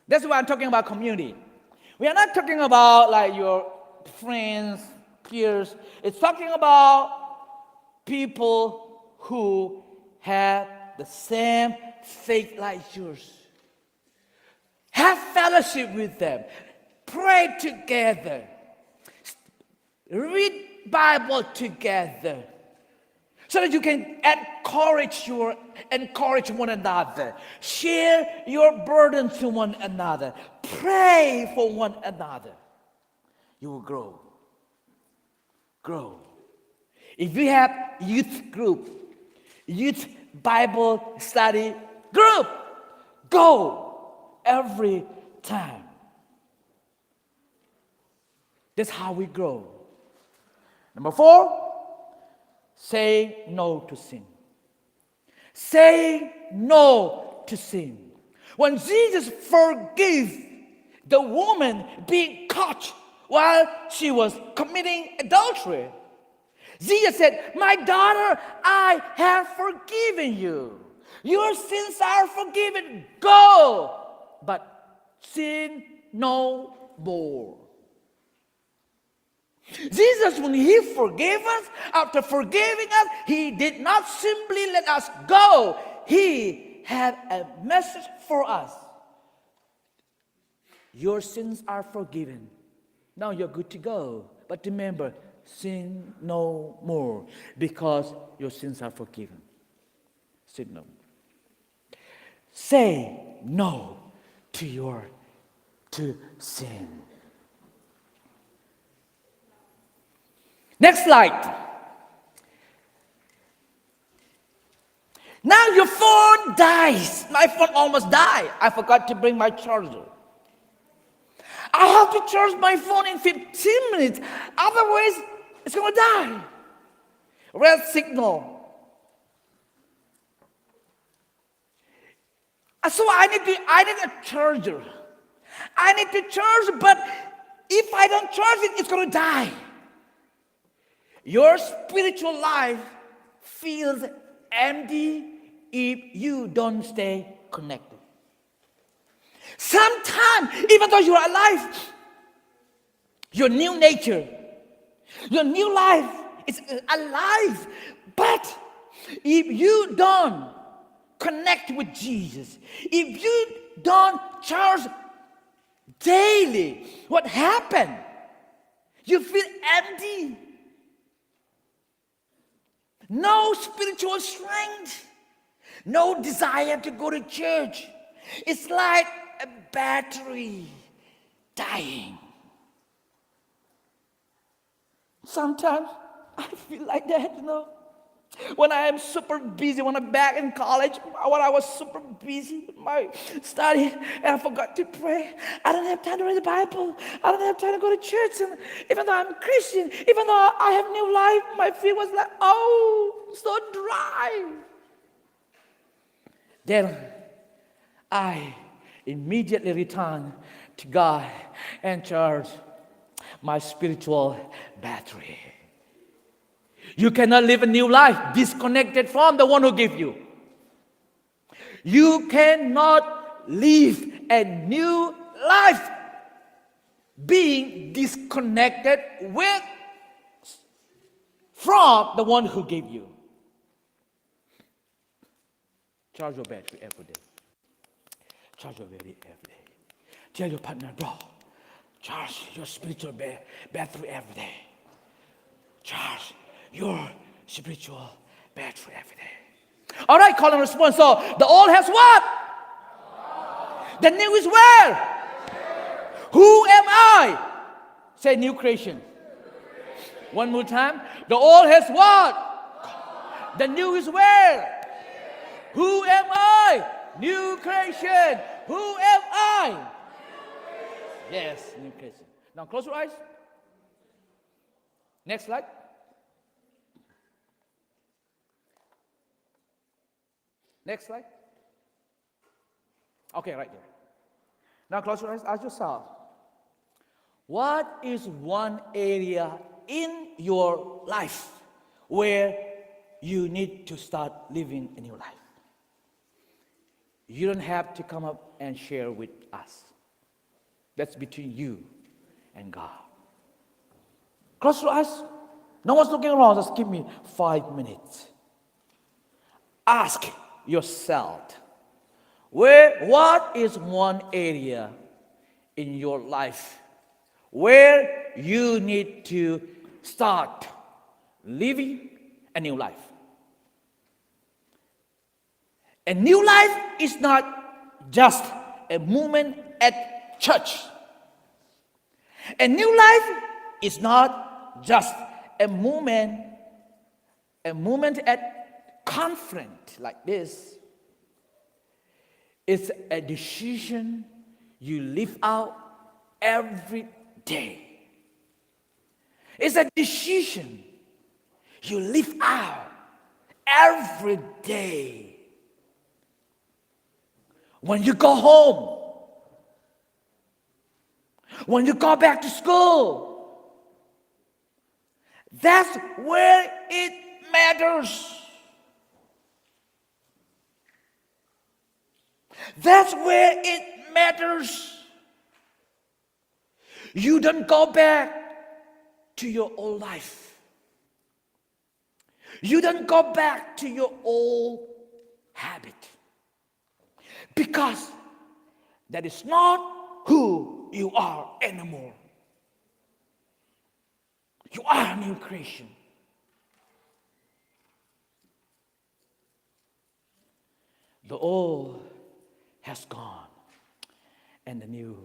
That's why I'm talking about community. We are not talking about like your friends, peers. It's talking about people who have the same faith like yours. Have fellowship with them. Pray together. Read Bible together. So that you can encourage one another. Share your burden to one another. Pray for one another. You will grow. Grow. If you have youth group, youth Bible study group, go every time. That's how we grow. Number 4, say no to sin. Say no to sin. When Jesus forgave the woman being caught while she was committing adultery, Jesus said, "My daughter, I have forgiven you. Your sins are forgiven. Go, but sin no more." Jesus, when He forgave us, after forgiving us, He did not simply let us go. He had a message for us. Your sins are forgiven. Now you're good to go. But remember, sin no more, because your sins are forgiven. Sin no more. Say no to sin. Next slide. Now your phone dies. My phone almost died. I forgot to bring my charger. I have to charge my phone in 15 minutes. Otherwise, it's going to die. Red signal. So I need a charger. I need to charge, but if I don't charge it, it's going to die. Your spiritual life feels empty if you don't stay connected. Sometimes, even though you are alive, your new nature, your new life is alive. But if you don't connect with Jesus, if you don't charge daily, what happened? You feel empty. No spiritual strength. No desire to go to church. It's like a battery dying. Sometimes I feel like that, When I am super busy, when I'm back in college, when I was super busy with my study, and I forgot to pray. I don't have time to read the Bible. I don't have time to go to church. And even though I'm a Christian, even though I have new life, my feet was like, so dry. Then I immediately returned to God and charged my spiritual battery. You cannot live a new life disconnected from the one who gave you. You cannot live a new life being disconnected from the one who gave you. Charge your battery every day. Charge your battery every day. Tell your partner, bro, charge your spiritual battery every day. Charge your spiritual battery every day. All right, call and response. So the old has what? The new is where? Who am I? Say new creation. One more time. The old has what? The new is where? Who am I? New creation. Who am I? Yes, new creation. Now close your eyes. Next slide. Next slide. Okay, right there. Now close your eyes. Ask yourself, what is one area in your life where you need to start living a new life? You don't have to come up and share with us. That's between you and God. Close your eyes. No one's looking around. Just give me 5 minutes. Ask yourself, what is one area in your life where you need to start living a new life? A new life is not just a movement at church. A new life is not just a movement at conference like this. It's a decision you live out every day. It's a decision you live out every day. When you go home, when you go back to school, that's where it matters. That's where it matters. You don't go back to your old life. You don't go back to your old habit. Because that is not who you are anymore. You are a new creation. The old has gone and the new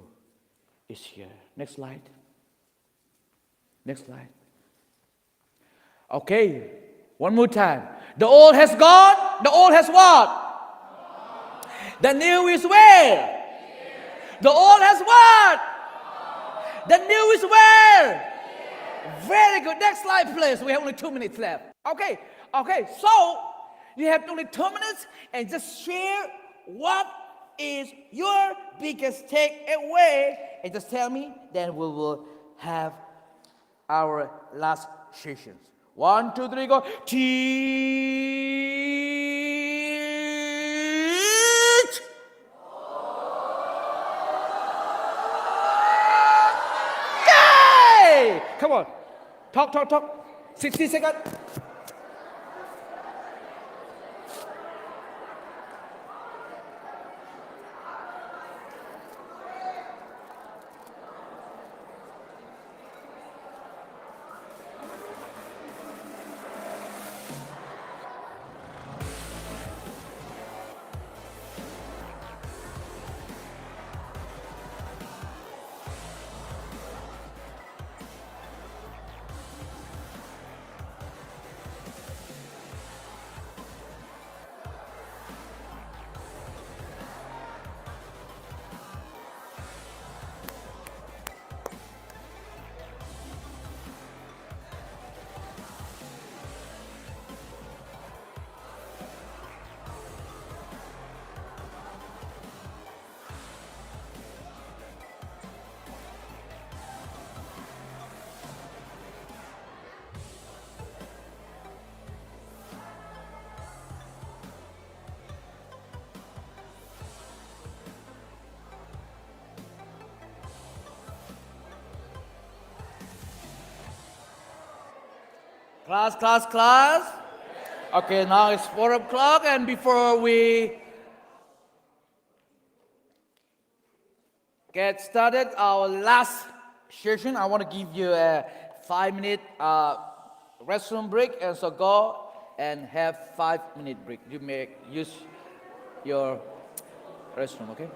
is here. Next slide. Next slide. Okay, one more time. The old has gone. The old has what? The new is where? The old has what? The new is where? Very good. Next slide, please. We have only 2 minutes left. Okay. So you have only 2 minutes and just share what is your biggest takeaway and just tell me. Then we will have our last sessions. 1, 2, 3, go. Teach. Yay! Come on. Talk. 60 seconds. Class. Okay, now it's 4 o'clock, and before we get started, our last session, I want to give you a 5-minute restroom break, and so go and have 5-minute break. You may use your restroom, okay?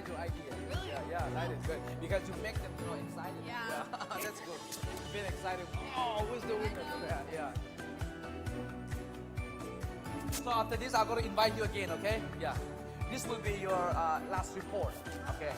like your idea. Really? Yeah, that is good. Because you make them, excited. Yeah. That's good. Feel excited. Oh, who's the winner for that? Yeah. So after this, I'm going to invite you again, okay? Yeah. This will be your last report, okay?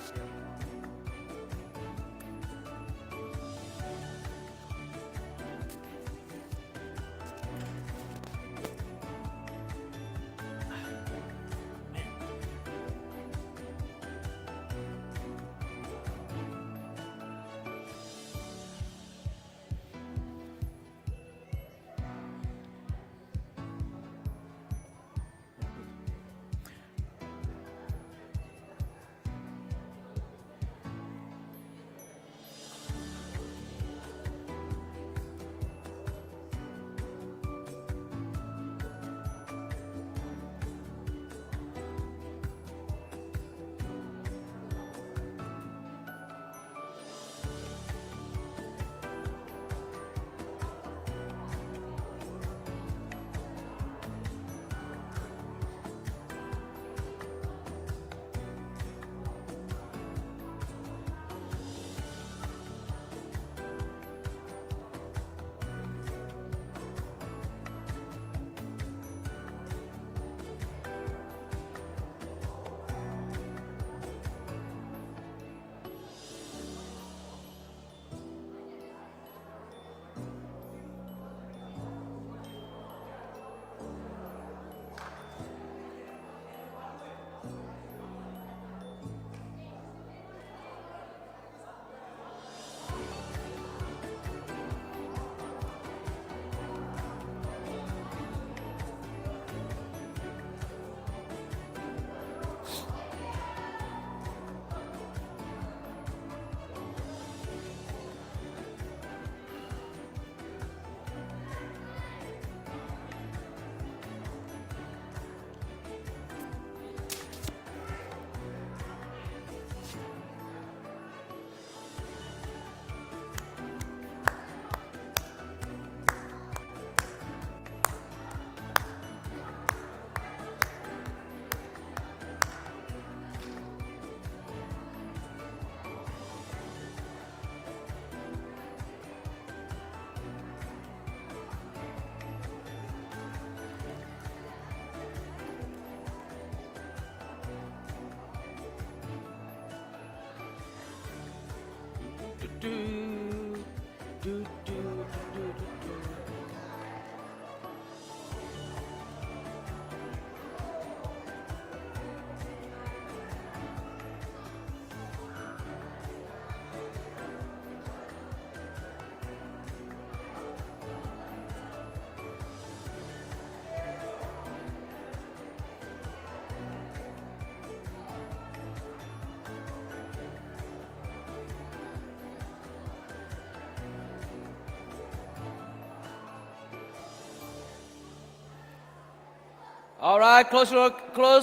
All right, close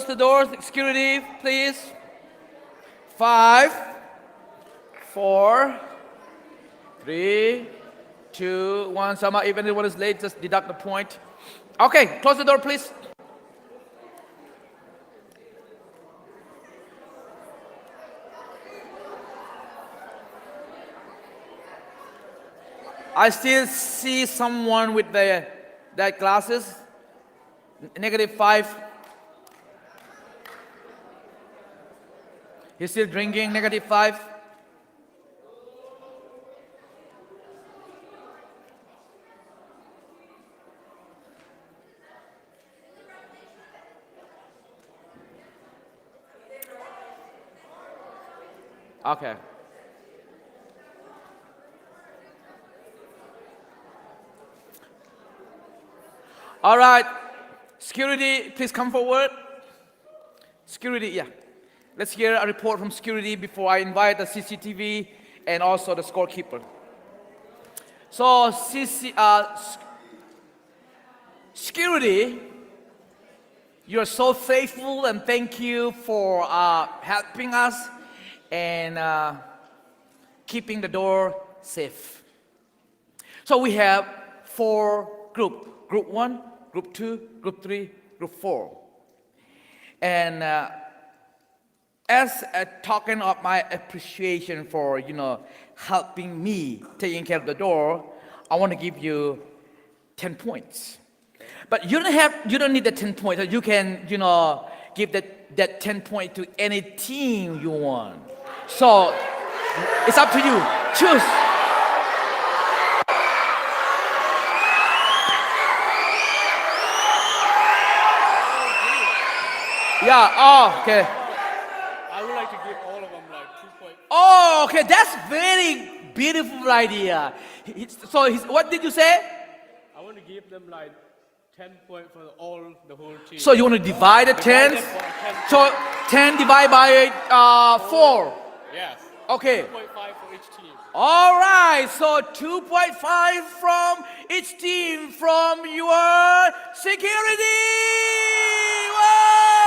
the door. Security, please. 5, 4, 3, 2, 1. Somehow, even if anyone is late, just deduct the point. Okay, close the door, please. I still see someone with that glasses. -5. He's still drinking. -5. Okay. All right. Security, please come forward. Security, yeah. Let's hear a report from security before I invite the CCTV and also the scorekeeper. So, security, you're so faithful and thank you for helping us and keeping the door safe. So we have 4 groups. Group 1, Group 2, Group 3, Group 4. And as a token of my appreciation for, helping me taking care of the door, I want to give you 10 points. But you don't need the 10 points. You can, give that 10 point to any team you want. So it's up to you. Choose. Yeah, oh, okay. I would like to give all of them like 2 points. Oh, okay, that's very beautiful idea. What did you say? I want to give them like 10 points for the whole team. So you want to divide the 10? Divided by 10. So 10 divided by 4. Yes. Okay. 2.5 for each team. All right, so 2.5 from each team from your security. Whoa!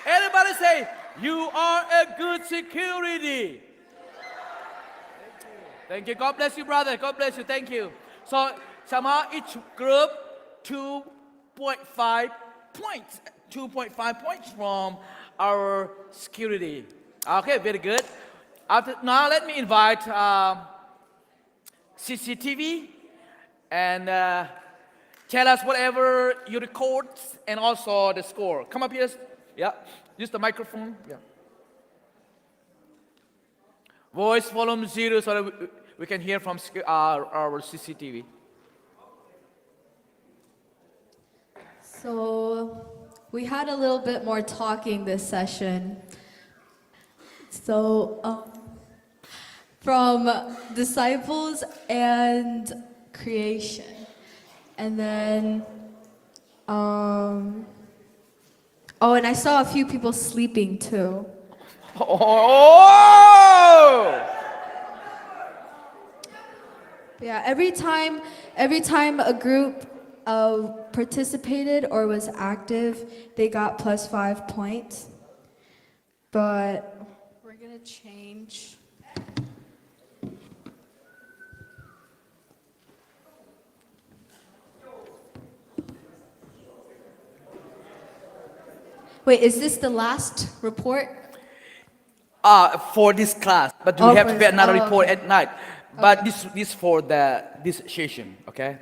Everybody say, you are a good security. Thank you. God bless you, brother. God bless you. Thank you. So, Sama, each group 2.5 points. 2.5 points from our security. Okay, very good. Now let me invite CCTV and tell us whatever you record and also the score. Come up here. Yeah, use the microphone. Yeah. Voice volume 0 so that we can hear from our CCTV. So we had a little bit more talking this session. So from disciples and creation. And then, and I saw a few people sleeping too. Oh! Yeah, every time a group participated or was active, they got +5 points. But we're gonna change. Wait, is this the last report? For this class, but we Oh, have for to this- get another oh, report okay. at night. But this for this session, okay?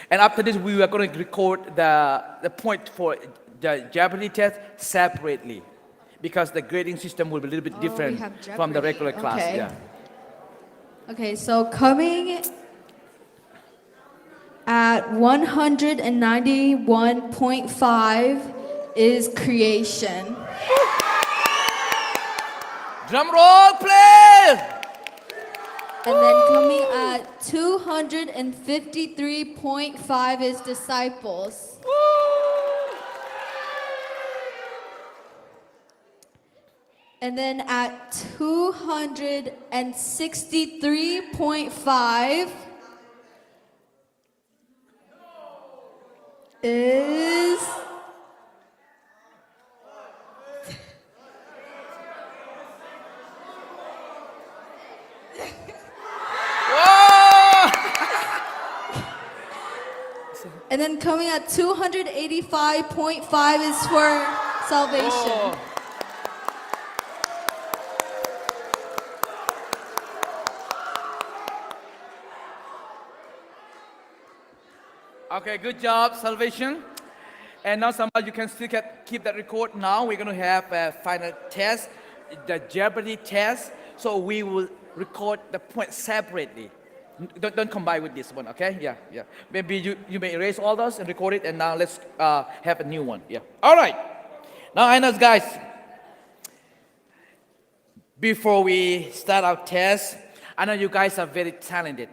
And after this, we are going to record the point for the Jeopardy test separately, because the grading system will be a little bit Oh, different we have from the Jeopardy. regular class. Okay. Yeah. Okay, so coming at 191.5 is creation. Drum roll, please. And then coming at 253.5 is disciples. And then at 263.5 is Whoa! and then coming at 285.5 is for salvation. Whoa. Okay, good job, salvation. And now somehow you can still keep that record. Now we're going to have a final test, the Jeopardy test. So we will record the points separately. Don't combine with this one, okay? Yeah. Maybe you may erase all those and record it, and now let's have a new one. Yeah. All right. Now I know, guys, before we start our test, I know you guys are very talented.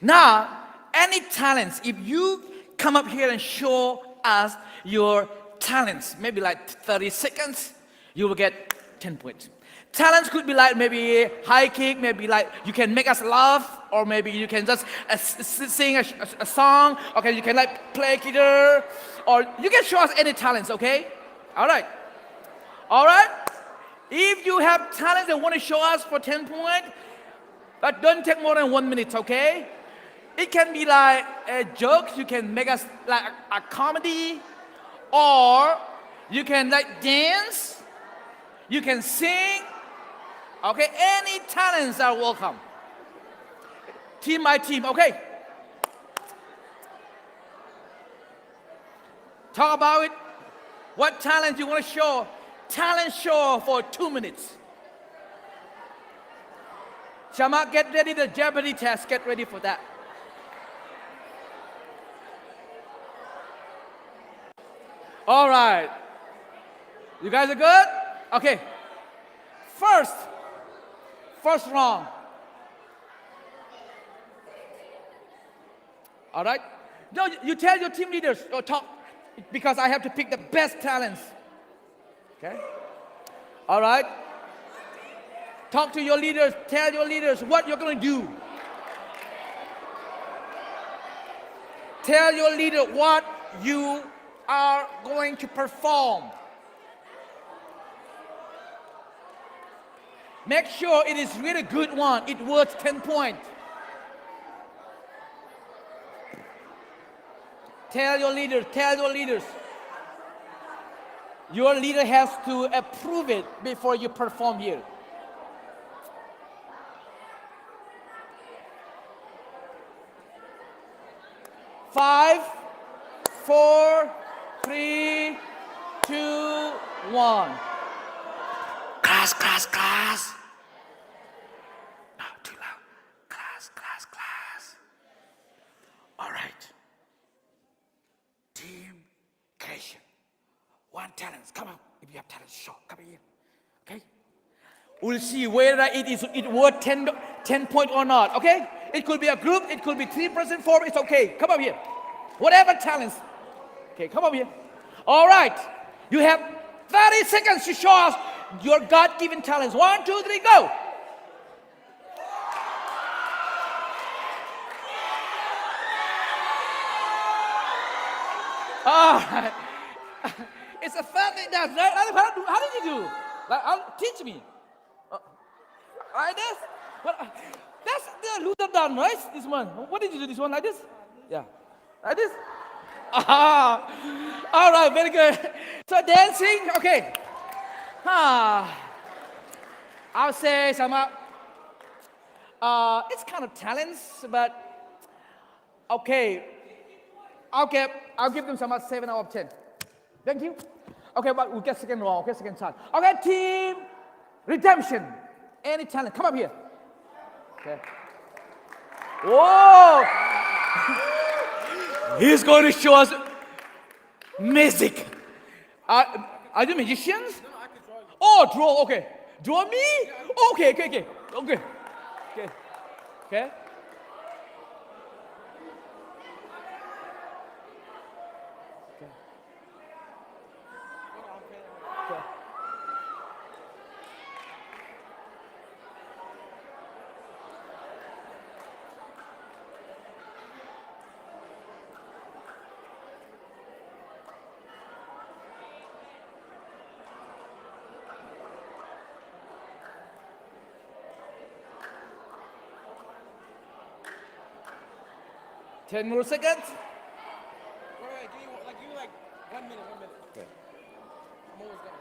Now, any talents, if you come up here and show us your talents, maybe like 30 seconds, you will get 10 points. Talents could be like maybe high kick, maybe like you can make us laugh, or maybe you can just sing a song, okay, you can like play guitar, or you can show us any talents, okay? All right. If you have talents that want to show us for 10 points, but don't take more than 1 minute, okay? It can be like a joke, you can make us like a comedy, or You can like dance. You can sing. Okay, any talents are welcome. Team by team, okay? Talk about it. What talent you want to show? Talent show for 2 minutes. Shama, get ready the Jeopardy test. Get ready for that. All right. You guys are good? Okay. First round. All right? No, you tell your team leaders or talk because I have to pick the best talents. Okay? All right? Talk to your leaders, tell your leaders what you're going to do. Tell your leader what you are going to perform. Make sure it is really good one. It worth 10 points. Tell your leaders. Your leader has to approve it before you perform here. Five, 4, 3, 2, 1. Class. No, too loud. Class. All right. Team creation. One talent. Come on. If you have talent, show. Come here. Okay? We'll see whether it worth 10 point or not. Okay? It could be a group. It could be 3%, 4. It's okay. Come up here. Whatever talents. Okay, come up here. All right. You have 30 seconds to show us your God-given talents. 1, 2, 3, go. All right. It's a fun thing. How did you do? Teach me. Like this? That's the Luther done, right? This one. What did you do? This one like this? Yeah. Like this? All right, very good. So dancing, okay. I'll say some. It's kind of talents, but okay. I'll give them some 7 out of 10. Thank you. Okay, but we'll get second round. Okay, second chance. Okay, team redemption. Any talent, come up here. Okay. Whoa! He's going to show us magic. Are you magicians? Oh, draw. Okay. Draw me? Okay. Okay. Ten more seconds. Wait, give me like 1 minute. Okay. I'm almost done.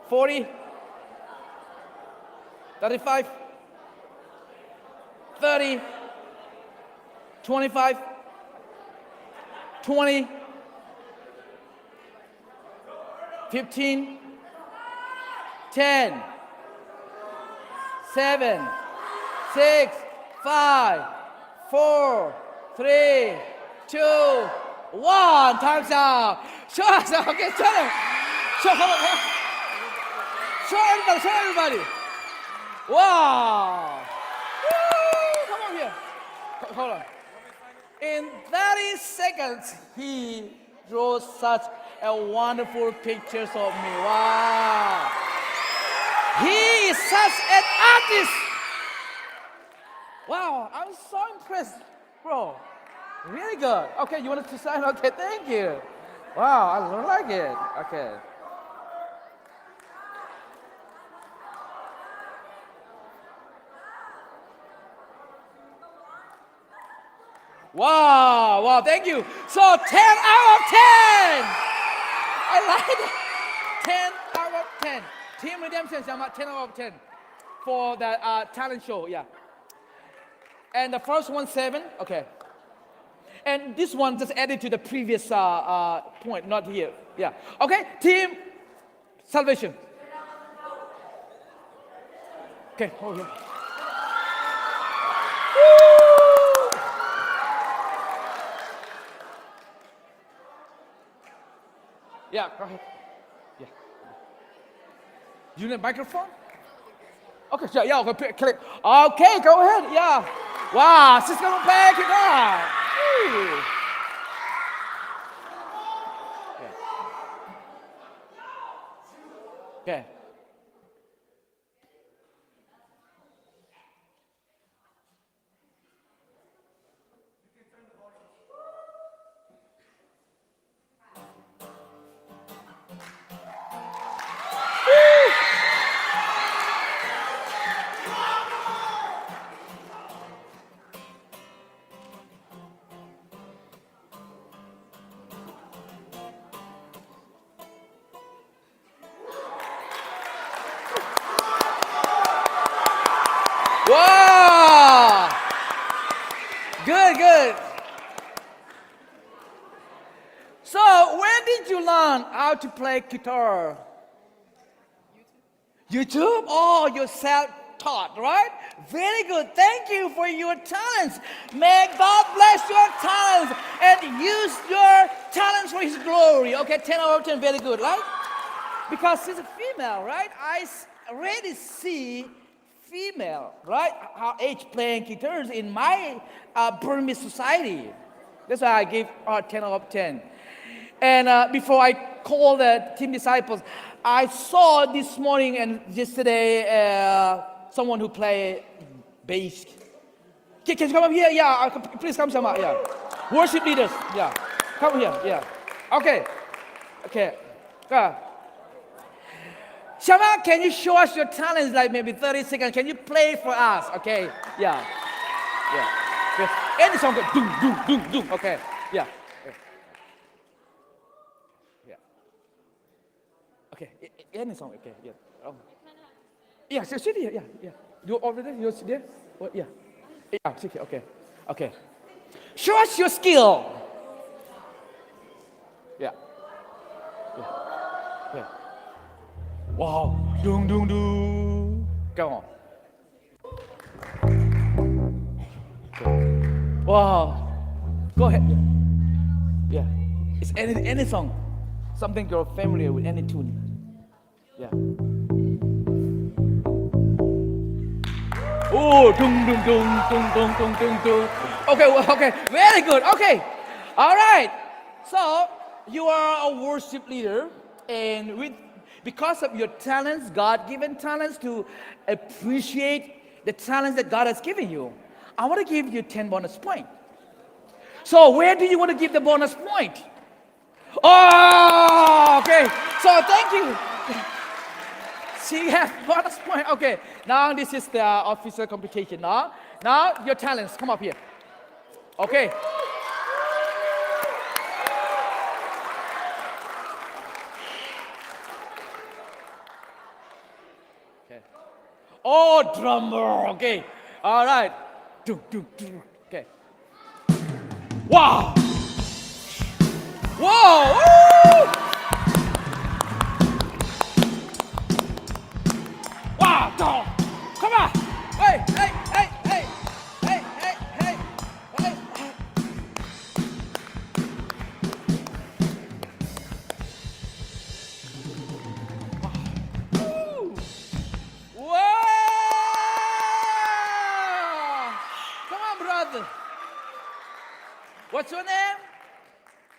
40, 35, 30, 25, 20, 15, 10, 7, 6, 5, 4, 3, 2, 1. Time's out. Show us. Okay, show them. Show everybody. Wow. Woo. Come on here. Hold on. In 30 seconds, he drew such a wonderful pictures of me. Wow. He is such an artist. Wow, I'm so impressed, bro. Really good. Okay, you want to sign? Okay, thank you. Wow, I like it. Okay. Wow, wow, thank you. So 10 out of 10. I like it. 10 out of 10. Team Redemption, 10 out of 10 for the talent show, yeah. And the first one, 7, okay. And this one just added to the previous point, not here, yeah. Okay, Team Salvation. Okay, hold here. Yeah, go ahead. Yeah. You need a microphone? Okay, sure. Yeah, okay, click. Okay, go ahead. Yeah. Wow, she's gonna play guitar. Woo. Yeah. Okay. Wow! Good, good. So, where did you learn how to play guitar? YouTube? Oh, you're self-taught, right? Very good. Thank you for your talents. May God bless your talents and use your talents for His glory. Okay, 10 out of 10, very good, right? Because she's a female, right? I already see female, right? Her age playing guitars in my Burmese society. That's why I give her 10 out of 10. And before I call the team disciples, I saw this morning and yesterday someone who play bass. Can you come up here? Yeah, please come up. Yeah, worship leaders. Yeah, come here. Yeah. Okay. Okay. Shama, can you show us your talents, like maybe 30 seconds? Can you play for us? Okay, yeah. Yeah. Yes. Any song, doom, doom, doom, doom. Okay, yeah. Yeah. Okay, any song, okay, yeah. Oh. Yeah, sit here, yeah, yeah. You over there? You sit there? What? Yeah. Yeah, sit here, okay. Okay. Show us your skill. Yeah. Yeah. Yeah. Wow, doom, doom, doom. Come on. Wow. Go ahead. Yeah. It's any song. Something you're familiar with, any tune. Yeah. Oh, doom, doom, doom, doom, doom, doom, doom, doom. Okay, well, okay. Very good. Okay. All right. So, you are a worship leader, and because of your talents, God-given talents, to appreciate the talents that God has given you, I want to give you 10 bonus points. So where do you want to give the bonus point? Oh, okay. So thank you. She has bonus point. Okay. Now this is the official competition. Now your talents, come up here. Okay. Oh, drummer. Okay. All right. Okay. Wow. Whoa. Woo! Wow. Go. Come on. Hey, hey, hey, hey. Hey, hey, hey. Hey. Woo. Whoa. Come on, brother. What's your name?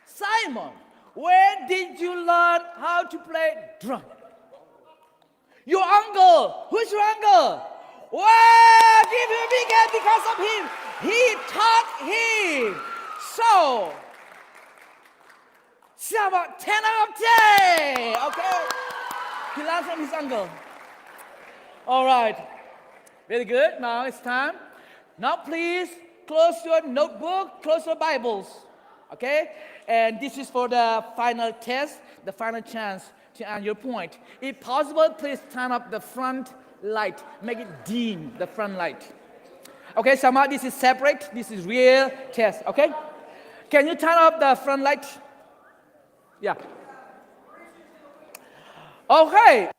Simon. Where did you learn how to play drum? Your uncle. Who's your uncle? Wow! Give him a big hand because of him. He taught him. So, about 10 out of 10. Okay. He learned from his uncle. All right. Very good. Now it's time. Now please close your notebook, close your Bibles. Okay? And this is for the final test, the final chance to answer your point. If possible, please turn up the front light. Make it dim, the front light. Okay, Sama, this is separate. This is real test. Okay? Can you turn up the front light? Yeah. Okay.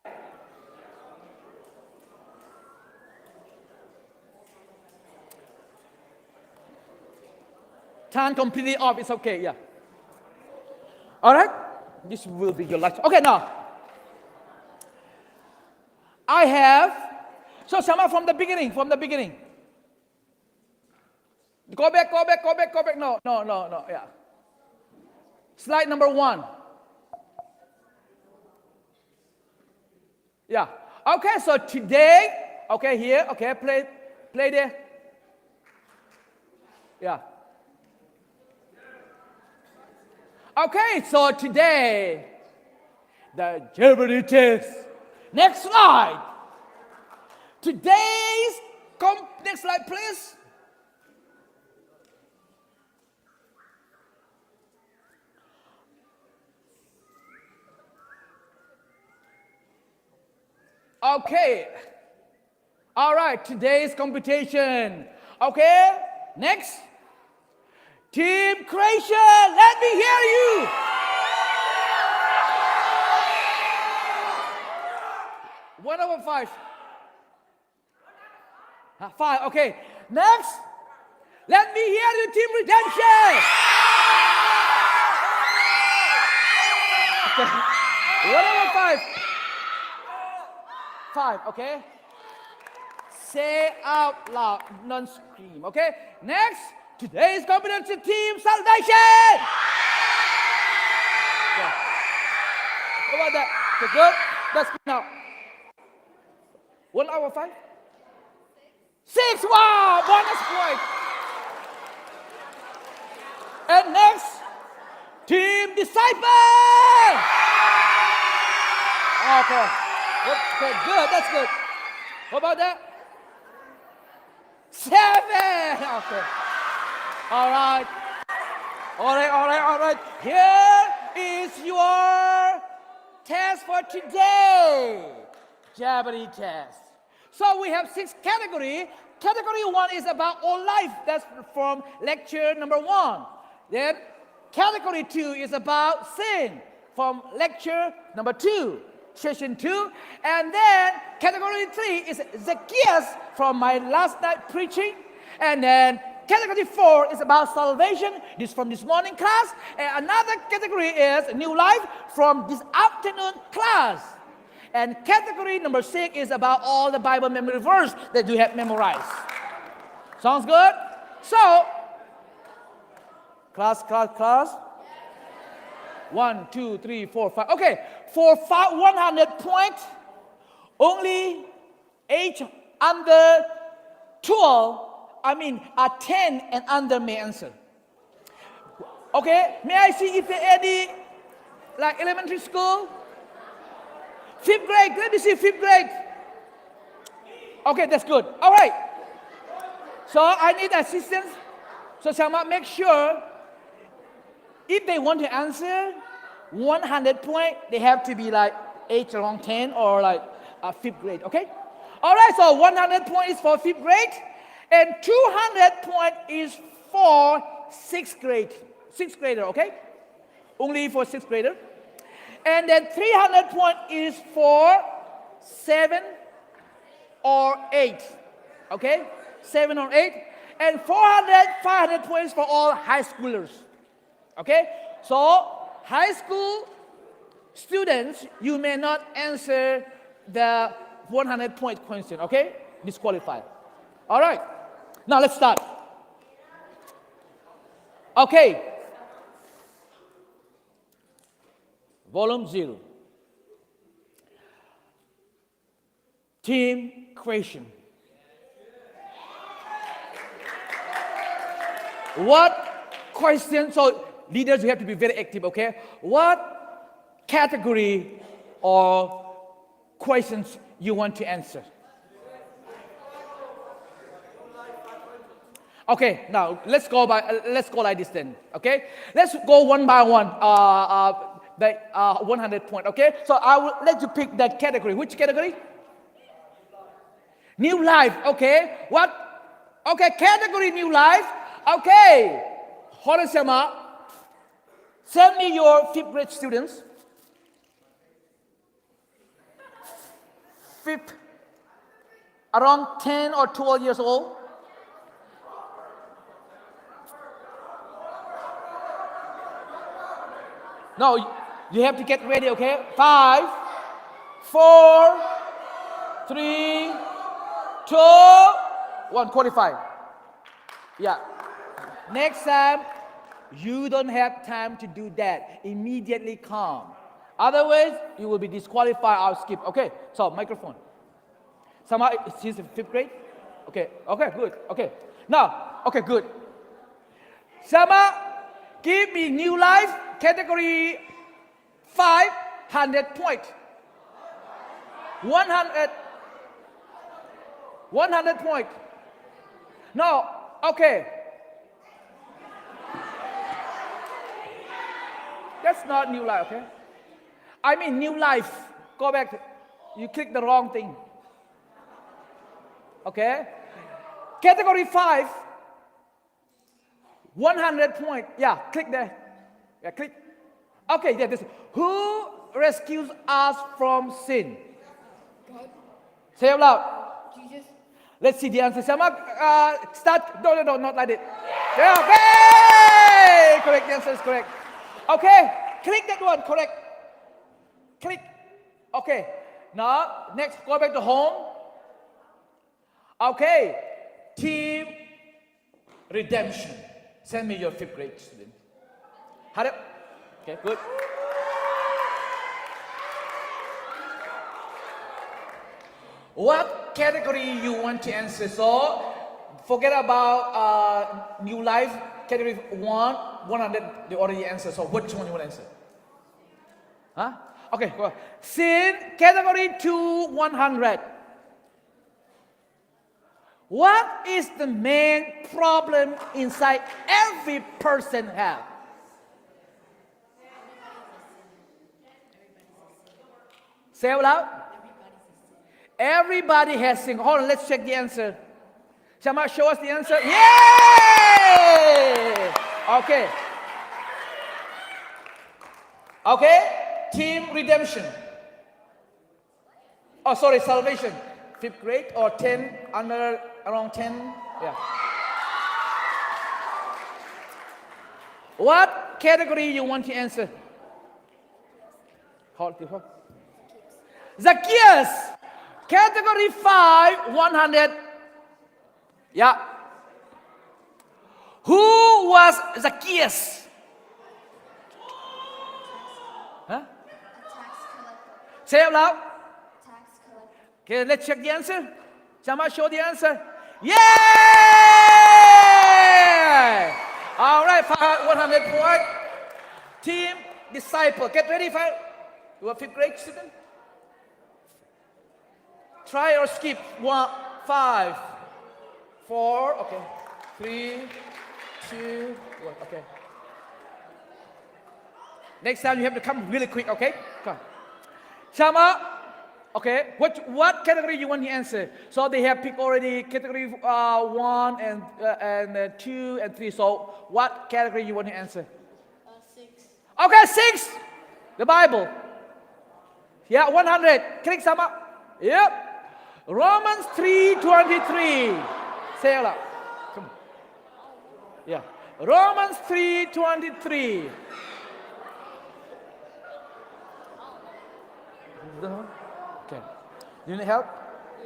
Turn completely off. It's okay. Yeah. All right. This will be your last. Okay, now. I have. So, Sama, from the beginning. Go back. No. Yeah. Slide number 1. Yeah. Okay, so today, okay, here, okay, play there. Yeah. Okay, so today, the Jeopardy test. Next slide. Next slide, please. Okay. All right, today's competition. Okay, next. Team Croatia, let me hear you. One over 5. 5, okay. Next, let me hear you, Team Redemption. Okay. 1 over 5. 5, okay? Say out loud, non-scream, okay? Next, today's competition, Team Salvation. Okay. How about that? Okay, good. That's good now. 1 over 5? 6, wow, bonus point. And next, Team Disciple. Okay. Okay, good, that's good. What about that? 7. Okay. All right. Here is your test for today. Jeopardy test. So we have 6 categories. Category 1 is about all life. That's from lecture number 1. Then category 2 is about sin from lecture number 2. Session 2, and then category 3 is Zacchaeus from my last night preaching, and then category 4 is about salvation, this from this morning class, and another category is new life from this afternoon class, and category number 6 is about all the Bible memory verse that you have memorized. Sounds good? So, class. 1, 2, 3, 4, 5. Okay, for 100 points, only age under 12, 10 and under may answer. Okay, may I see if there any, like elementary school? 5th grade, let me see 5th grade. Okay, that's good. All right. So I need assistance. So Sama, make sure if they want to answer 100 points, they have to be like age around 10 or like 5th grade, okay? All right, so 100 points is for 5th grade, and 200 points is for 6th grade. 6th grader, okay? Only for 6th grader. And then 300 points is for 7 or 8, okay? 7 or 8. And 500 points for all high schoolers. Okay, so high school students, you may not answer the 100-point question, okay? Disqualified. All right, now let's start. Okay, volume 0. Team question. What question, so leaders, you have to be very active, okay? What category or questions you want to answer? Okay, now let's go like this then. Okay, let's go one by one. The 100 point. Okay, so I will let you pick that category. Which category? New life. Okay, what? Okay, category new life. Okay, Horace-sama, send me your fifth grade students. Fifth, around 10 or 12 years old. No, you have to get ready, okay? 5, 4, 3, 2, 1, qualify. Yeah. Next time, you don't have time to do that. Immediately come. Otherwise, you will be disqualified. I'll skip. Okay, so microphone. Sama, she's in 5th grade? Okay, good. Okay. Now, okay, good. Sama, give me new life, category 500 point. 100 point. No, okay. That's not new life, okay? I mean new life. Go back. You click the wrong thing. Okay? Category 5, 100 point. Yeah, click there. Yeah, click. Okay, yeah, this. Who rescues us from sin? God. Say out loud. Jesus. Let's see the answer. Sama, start. No, not like it. Yeah, hey! Correct, the answer is correct. Okay, click that one, correct. Click. Okay, now, next, go back to home. Okay, team redemption. Send me your 5th grade student. Hurry up. Okay, good. What category you want to answer? So, forget about new life, category 100, they already answered. So, which one you want to answer? Huh? Okay, go ahead. Sin, category 2, 100. What is the main problem inside every person have? Say out loud. Everybody has sin. Hold on, let's check the answer. Shama, show us the answer. Yay! Okay. Okay, team redemption. Oh, sorry, salvation. 5th grade or 10, around 10. Yeah. What category you want to answer? Hold. Zacchaeus. Category 5, 100. Yeah. Who was Zacchaeus? Huh? Say out loud. Okay, let's check the answer. Shama, show the answer. Yay! All right, 100 point. Team disciple. Get ready, you are 5th grade student. Try or skip. 1, 5, 4. Okay. 3, 2, 1. Okay. Next time you have to come really quick. Okay. Come. Shama. Okay, what category you want to answer? So they have picked already category 1 and 2 and 3. So what category you want to answer? 6. Okay, 6. The Bible. Yeah, 100. Click some up. Yep. Romans 3:23. Say it out. Come on. Yeah. Romans 3:23. Okay. You need help?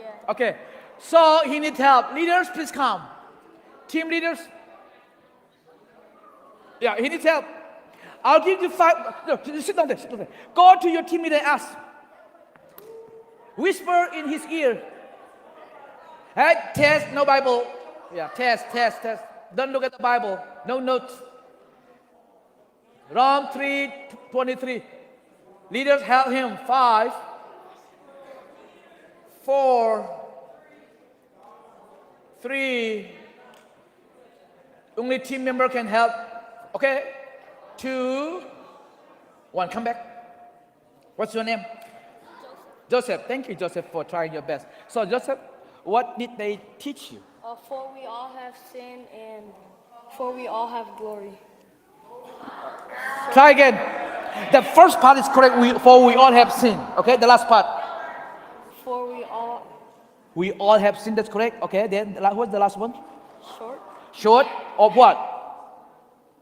Yeah. Okay. So he needs help. Leaders, please come. Team leaders. Yeah, he needs help. I'll give you 5. No, sit down there. Sit down there. Go to your team leader and ask. Whisper in his ear. Hey, test, no Bible. Yeah, test. Don't look at the Bible. No notes. Rom 3:23. Leaders help him. 5, 4, 3, Only team member can help. Okay? 2, 1. Come back. What's your name? Joseph. Thank you, Joseph, for trying your best. So, Joseph, what did they teach you? For we all have sinned and for we all have glory. Try again. The first part is correct. For we all have sinned. Okay, the last part. For We all have sinned. That's correct. Okay, then what's the last one? short Short of what?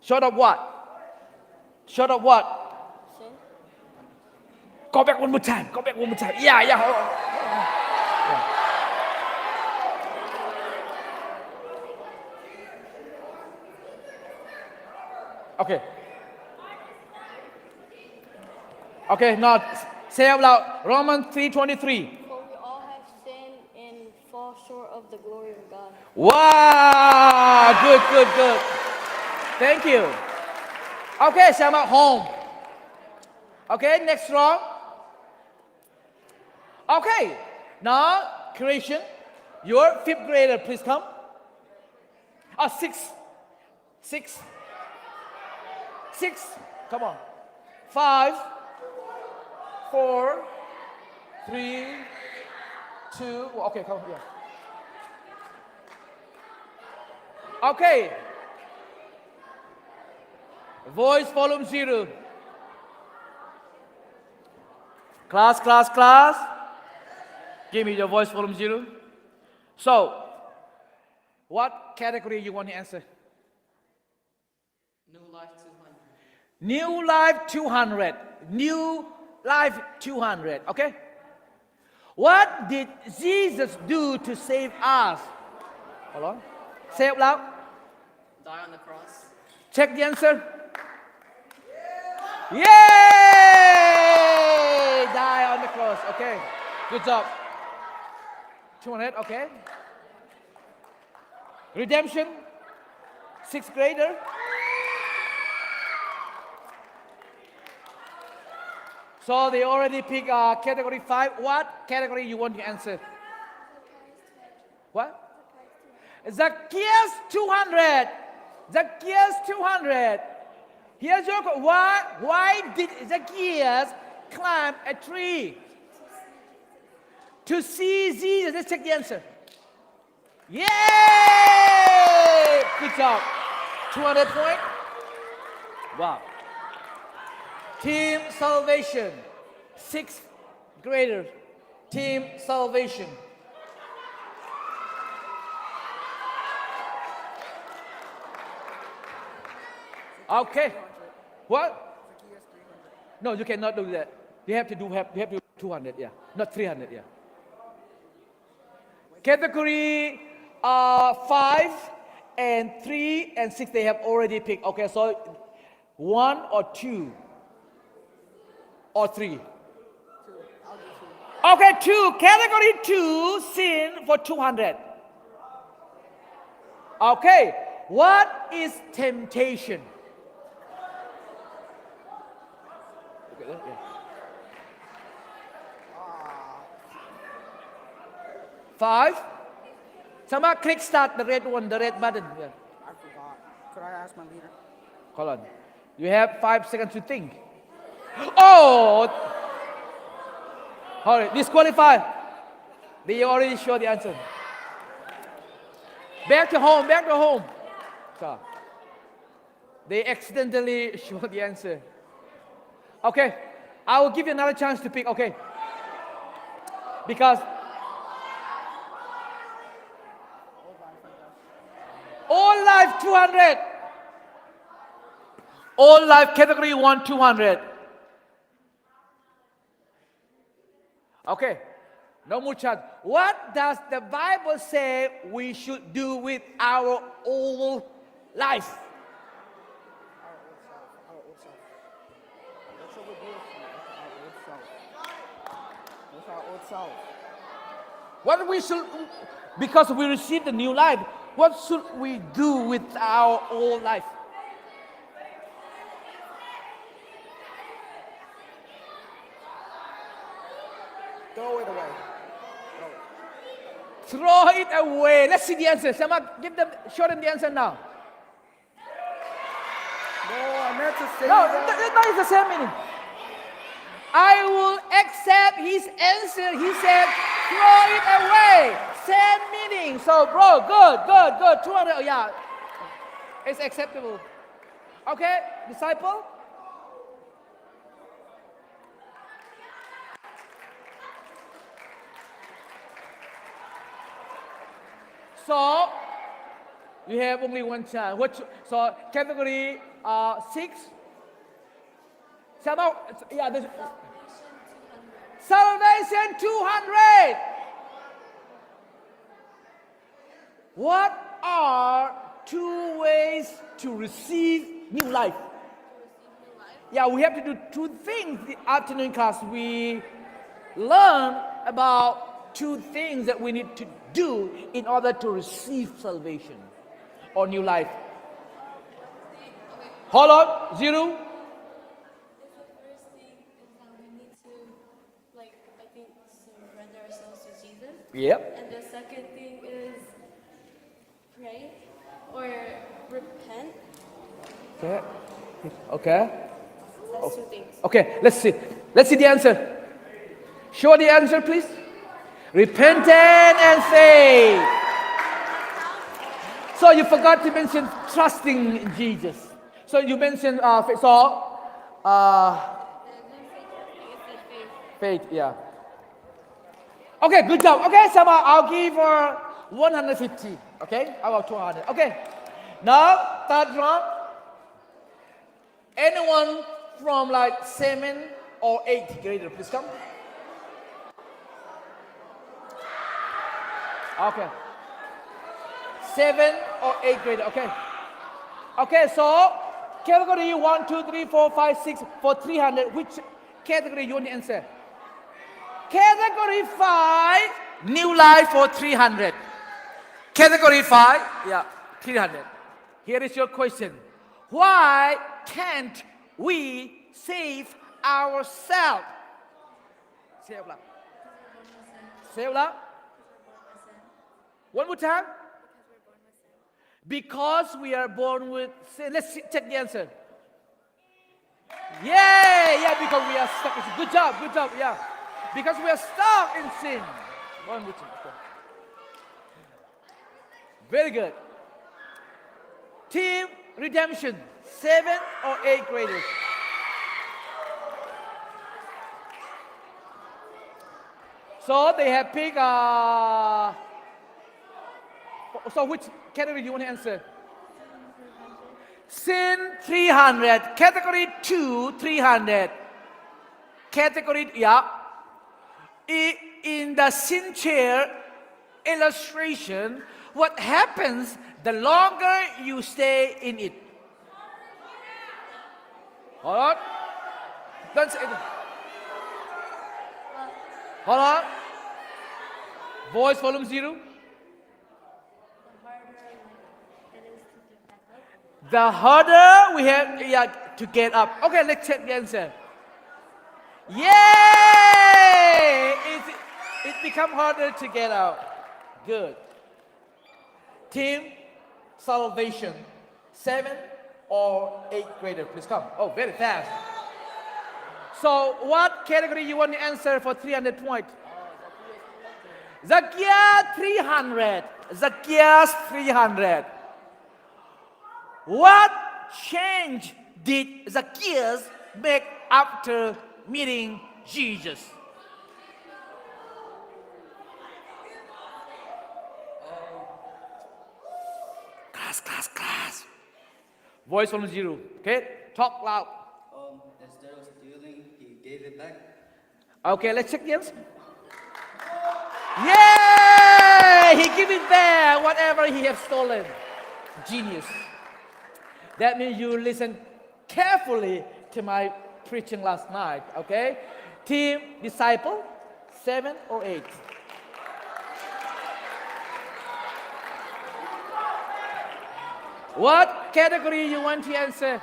Short of what? Short of what? sin. Go back one more time. Go back one more time. Yeah. Okay. Okay, now say out loud. Romans 3:23. For we all have sinned and fall short of the glory of God. Wow! Good. Thank you. Okay, Shama, home. Okay, next row. Okay, now creation. Your 5th grader, please come. Oh, 6. Come on. 5, 4, 3, 2. Okay, come here. Okay. Voice volume 0. Class. Give me your voice volume 0. So, what category you want to answer? New Life 200. New Life 200. Okay? What did Jesus do to save us? Hold on. Say it loud. Die on the cross. Check the answer. Yay! Die on the cross. Okay. Good job. 200. Okay. Redemption. 6th grader. So they already pick category 5. What category you want to answer? What? Zacchaeus 200. Zacchaeus 200. Here's your question. Why did Zacchaeus climb a tree? To see Jesus. Let's check the answer. Yay! Good job. 200 points. Wow. Team Salvation. 6th grader. Team Salvation. Okay. What? No, you cannot do that. You have to do 200, yeah. Not 300, yeah. Category 5 and 3 and 6 they have already picked. Okay, so 1 or 2 or 3. Okay, 2. Category 2, sin for 200. Okay, what is temptation? Look at that, yeah. 5. Someone click start, the red one, the red button. Yeah. I forgot. Could I ask my leader? Hold on. You have 5 seconds to think. Oh! All right, disqualified. They already showed the answer. Back to home. So, they accidentally showed the answer. Okay, I will give you another chance to pick, okay? Because all life 200. All life category 1, 200. Okay, no more chance. What does the Bible say we should do with our old life? Our old self. That's what we do with our old self. With our old self. What we should, because we received a new life, what should we do with our old life? Throw it away. Throw it away. Let's see the answer. Someone show them the answer now. No, I meant to say No, that. no, it's the same meaning. I will accept his answer. He said, throw it away. Same meaning. So, bro, good. 200, yeah. It's acceptable. Okay, disciple? So, you have only one chance. So, category 6. Yeah, Salvation 200. What are 2 ways to receive new life? Yeah, we have to do 2 things. The afternoon class, we learn about 2 things that we need to do in order to receive salvation or new life. Hold on, Zero. The first thing is that we need to, I think, surrender ourselves to Jesus. Yep. And the second thing is pray or repent. Okay. That's 2 things. Okay, let's see. Let's see the answer. Show the answer, please. Repentance and faith. So you forgot to mention trusting in Jesus. So you mentioned faith. So, faith, yeah. Okay, good job. Okay, Sama, I'll give her 150. Okay, about 200. Okay. Now, third round. Anyone from 7 or 8 grader, please come. Okay. 7 or 8 grader, okay. Okay, so category 1, 2, 3, 4, 5, 6 for 300. Which category you want to answer? Category 5, new life for 300. Category 5, yeah, 300. Here is your question. Why can't we save ourselves? Save lah. Save lah. One more time. Because we are born with sin. Let's check the answer. Yeah, because we are stuck in sin. Good job, yeah. Because we are stuck in sin. One more time. Okay. Very good. Team Redemption, 7 or 8 graders. So they have picked, so which category do you want to answer? Sin 300. Category 2, 300. Category, yeah. In the sin chair illustration, what happens the longer you stay in it? Hold on. Don't say it. Hold on. Voice volume 0. The harder we have to get up. Okay, let's check the answer. Yay! It becomes harder to get out. Good. Team Salvation, 7 or 8 grader, please come. Oh, very fast. So, what category you want to answer for 300 points? Zacchaeus 300. Zacchaeus 300. What change did Zacchaeus make after meeting Jesus? Class. Voice from 0. Okay, talk loud. Instead of stealing, he gave it back. Okay, let's check the answer. Yeah, he gave it back, whatever he has stolen. Genius. That means you listen carefully to my preaching last night, okay? Team Disciple, 7 or 8? What category you want to answer?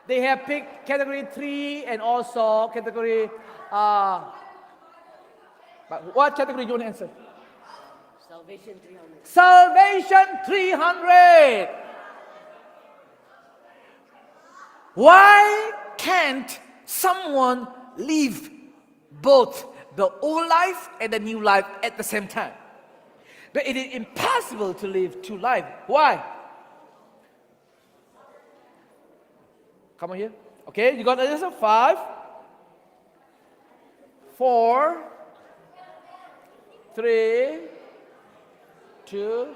They have picked category 3 and also category, but what category you want to answer? Salvation 300. Salvation 300. Why can't someone live both the old life and the new life at the same time? But it is impossible to live two lives. Why? Come on here. Okay, you got the answer? 5, 4, 3, 2.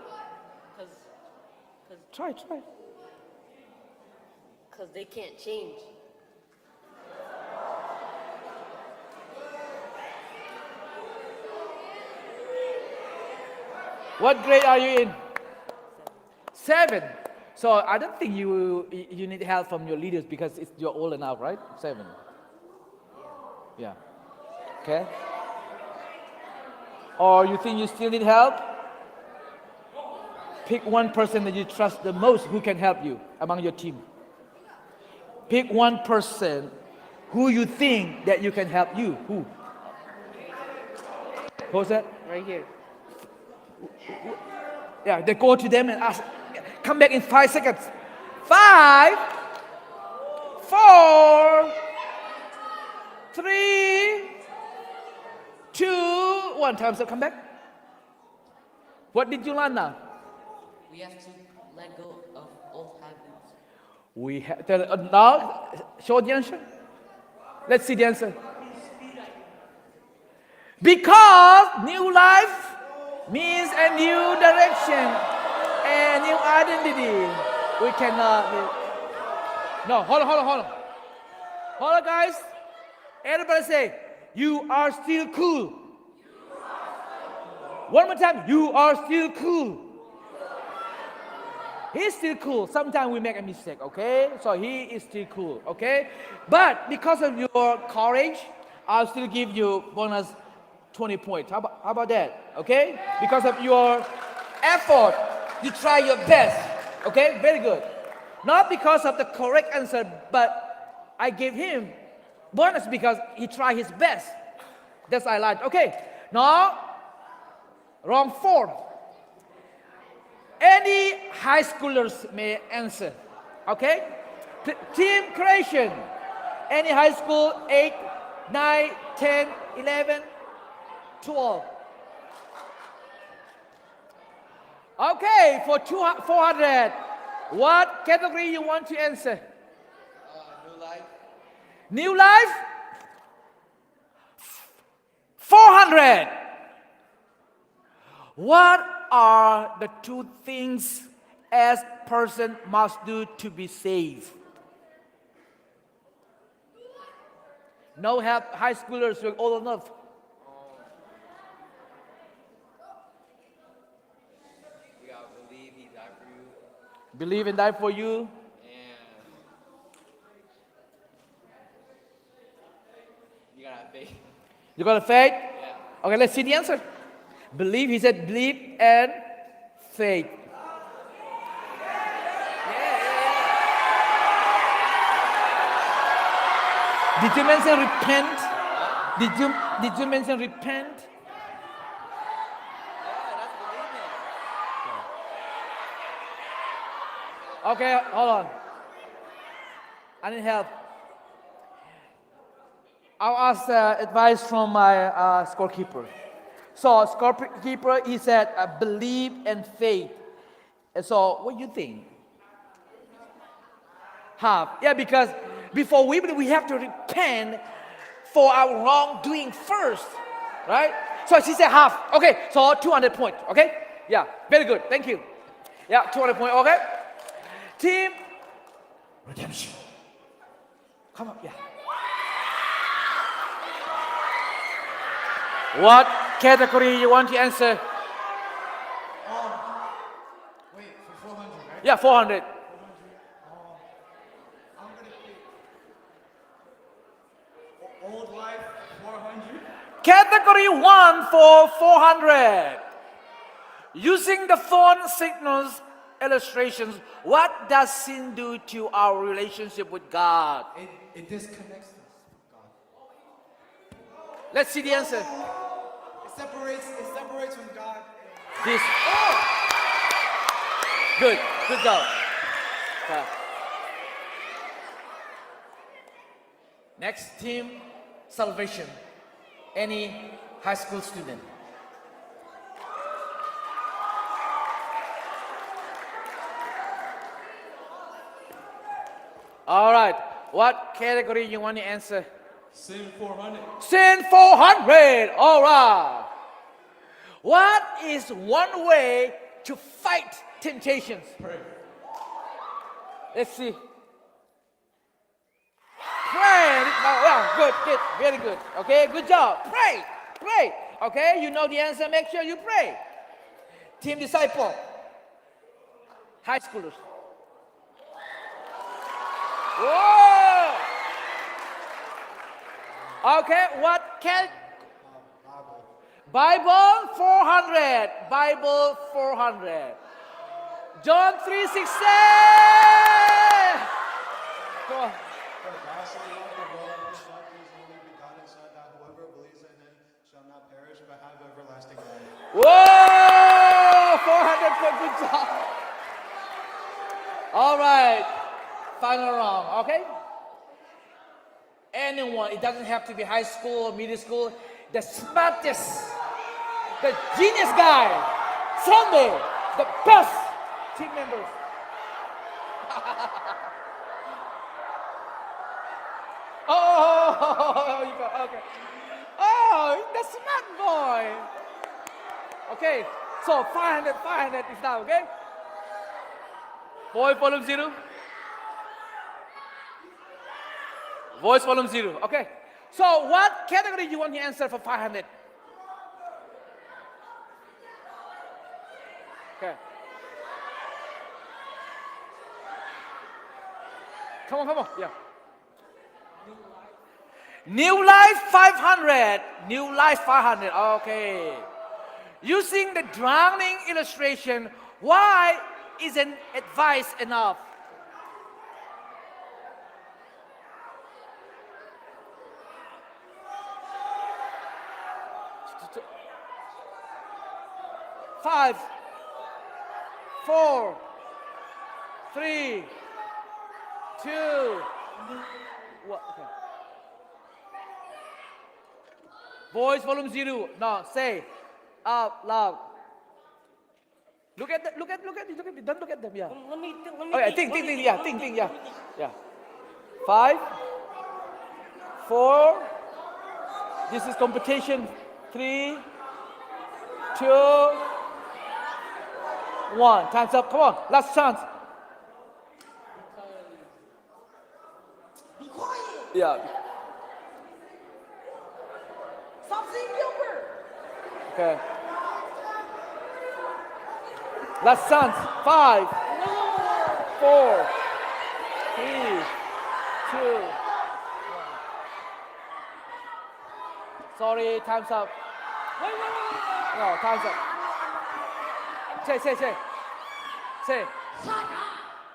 Try. Because they can't change. What grade are you in? 7. So I don't think you need help from your leaders because you're old enough, right? 7. Yeah. Okay. Or you think you still need help? Pick one person that you trust the most who can help you among your team. Pick one person who you think that you can help you. Who? Who's that? Right here. Yeah, they go to them and ask. Come back in 5 seconds. 5, 4, 3, 2, 1. Time's up. Come back. What did you learn now? We have to let go of old habits. We have now show the answer. Let's see the answer. Because new life means a new direction, a new identity. We cannot live. No, hold on. Hold on, guys. Everybody say, you are still cool. One more time, you are still cool. He's still cool. Sometimes we make a mistake, okay? So he is still cool, okay? But because of your courage, I'll still give you bonus 20 points. How about that, okay? Because of your effort, you try your best, okay? Very good. Not because of the correct answer, but I gave him bonus because he tried his best. That's I like. Okay, now, wrong 4. Any high schoolers may answer, okay? Team creation. Any high school, 8, 9, 10, 11, 12. Okay, for 400, what category you want to answer? New life. New life? 400. What are the 2 things as person must do to be saved? No help, high schoolers, you're old enough. You gotta believe he died for you. Believe and die for you. And you gotta have faith. You got a faith? Yeah. Okay, let's see the answer. Believe, he said believe and faith. Did you mention repent? Did you mention repent? Yeah, that's believing. Okay, hold on. I need help. I'll ask advice from my scorekeeper. So scorekeeper, he said believe and faith. And so what do you think? Half. Yeah, because before we believe, we have to repent for our wrongdoing first, right? So she said half. Okay, so 200 points. Okay, yeah, very good. Thank you. Yeah, 200 points. Okay, team redemption. Come on, yeah. What category you want to answer? Wait, for 400, right? Yeah, 400. I'm gonna pick old life, 400. Category 1 for 400. Using the phone signals illustrations, what does sin do to our relationship with God? It disconnects us from God. Let's see the answer. It separates from God. This. Good job. Okay. Next team, salvation. Any high school student? All right. What category you want to answer? Sin 400. Sin 400. All right. What is one way to fight temptations? Pray. Let's see. Pray. Oh, good, good, very good. Okay, good job. Pray, pray. Okay, you know the answer. Make sure you pray. Team disciple. High schoolers. Whoa. Okay, what can? Bible 400. Bible 400. John 3:16. Come on. For God so loved the world that he sent his only begotten Son, that whoever believes in him shall not perish but have everlasting life. Whoa! 400 for good job. All right. Final round, okay? Anyone, it doesn't have to be high school or middle school. The smartest, the genius guy, Sunday, the best team members. Oh, you go, okay. Oh, the smart boy. Okay, so 500 is now, okay? Voice volume 0. Voice volume 0, okay? So what category you want to answer for 500? Okay. Come on, yeah. New Life 500. New Life 500. Okay. Using the drowning illustration, why isn't advice enough? Five, 4, 3, 2, what? Okay. Voice volume 0. No, say out loud. Look at it. Don't look at them. Yeah. Let me Okay, think. Yeah, yeah. 5, 4. This is competition. 3, 2, 1. Time's up. Come on. Last chance. Be quiet. Yeah. Stop saying Gilbert. Okay. Last chance. 5, 4, 3, 2, 1. Sorry, time's up. Wait. No, time's up. Say.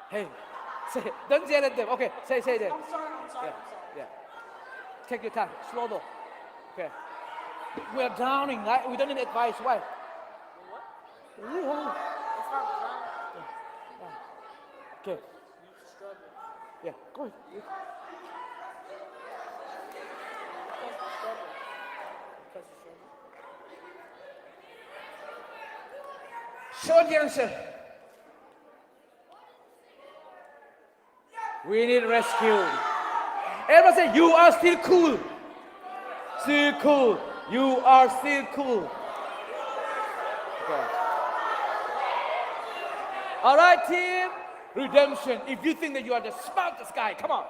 Hey, say. Don't yell at them. Okay, say them. I'm sorry. Yeah. Take your time. Slow down. Okay. We are drowning, right? We don't need advice. Why? It's not drowning. Okay. Yeah, go ahead. Short answer. We need rescue. Everyone say, you are still cool. Still cool. You are still cool. Okay. All right, team. Redemption. If you think that you are the smartest guy, come on.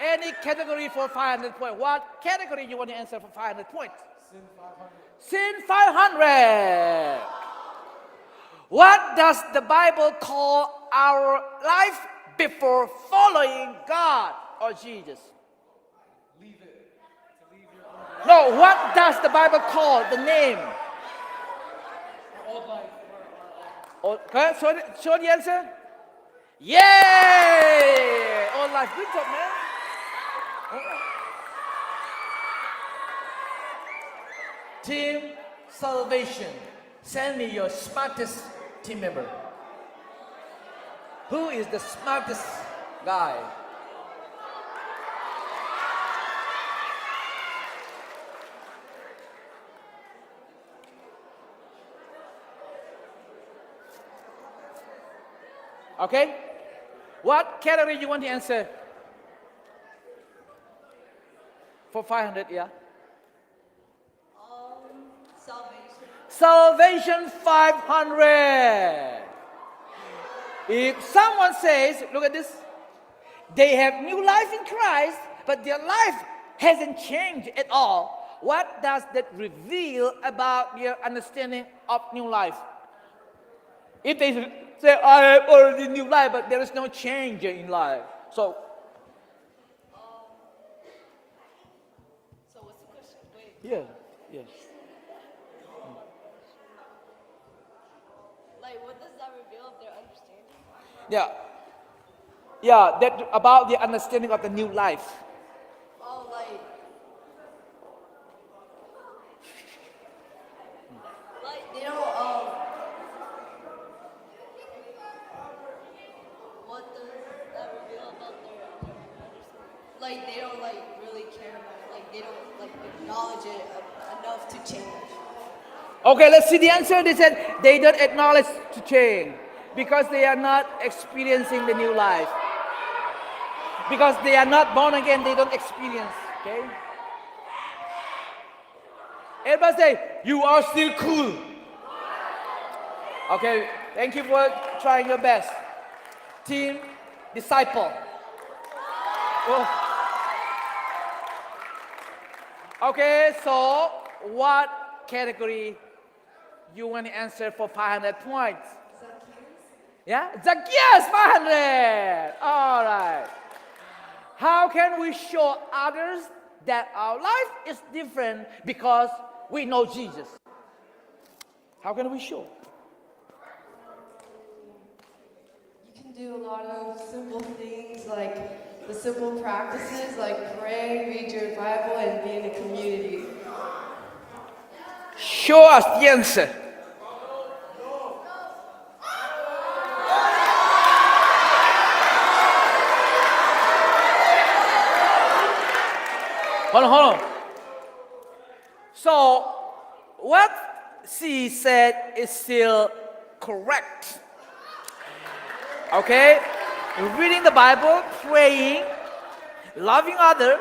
Any category for 500 points. What category you want to answer for 500 points? Sin 500. What does the Bible call our life before following God or Jesus? Leave it. To leave your No, what does the Bible call the name? old life. Okay, show the answer. Yay! All life. Good job, man. Team Salvation. Send me your smartest team member. Who is the smartest guy? Okay? What category you want to answer? For 500, yeah? Salvation. Salvation 500. If someone says, look at this, they have new life in Christ, but their life hasn't changed at all, what does that reveal about their understanding of new life? If they say, I have already new life, but there is no change in life. So So what's the question? Wait. yeah, yes. Like, what does that reveal of their understanding? Yeah. Yeah, that about the understanding of the new life. Oh, like they don't what does that reveal about their understanding? Like they don't like really care about it. Like they don't like acknowledge it enough to change. Okay, let's see the answer. They said they don't acknowledge to change because they are not experiencing the new life. Because they are not born again, they don't experience. Okay? Everybody say, you are still cool. Okay, thank you for trying your best. Team Disciple. Oh. Okay, so what category you want to answer for 500 points? Yeah? Zacchaeus, 500. All right. How can we show others that our life is different because we know Jesus? How can we show? You can do a lot of simple things like the simple practices like pray, read your Bible, and be in a community. Show us the answer. Hold on. So, what she said is still correct. Okay? Reading the Bible, praying, loving others.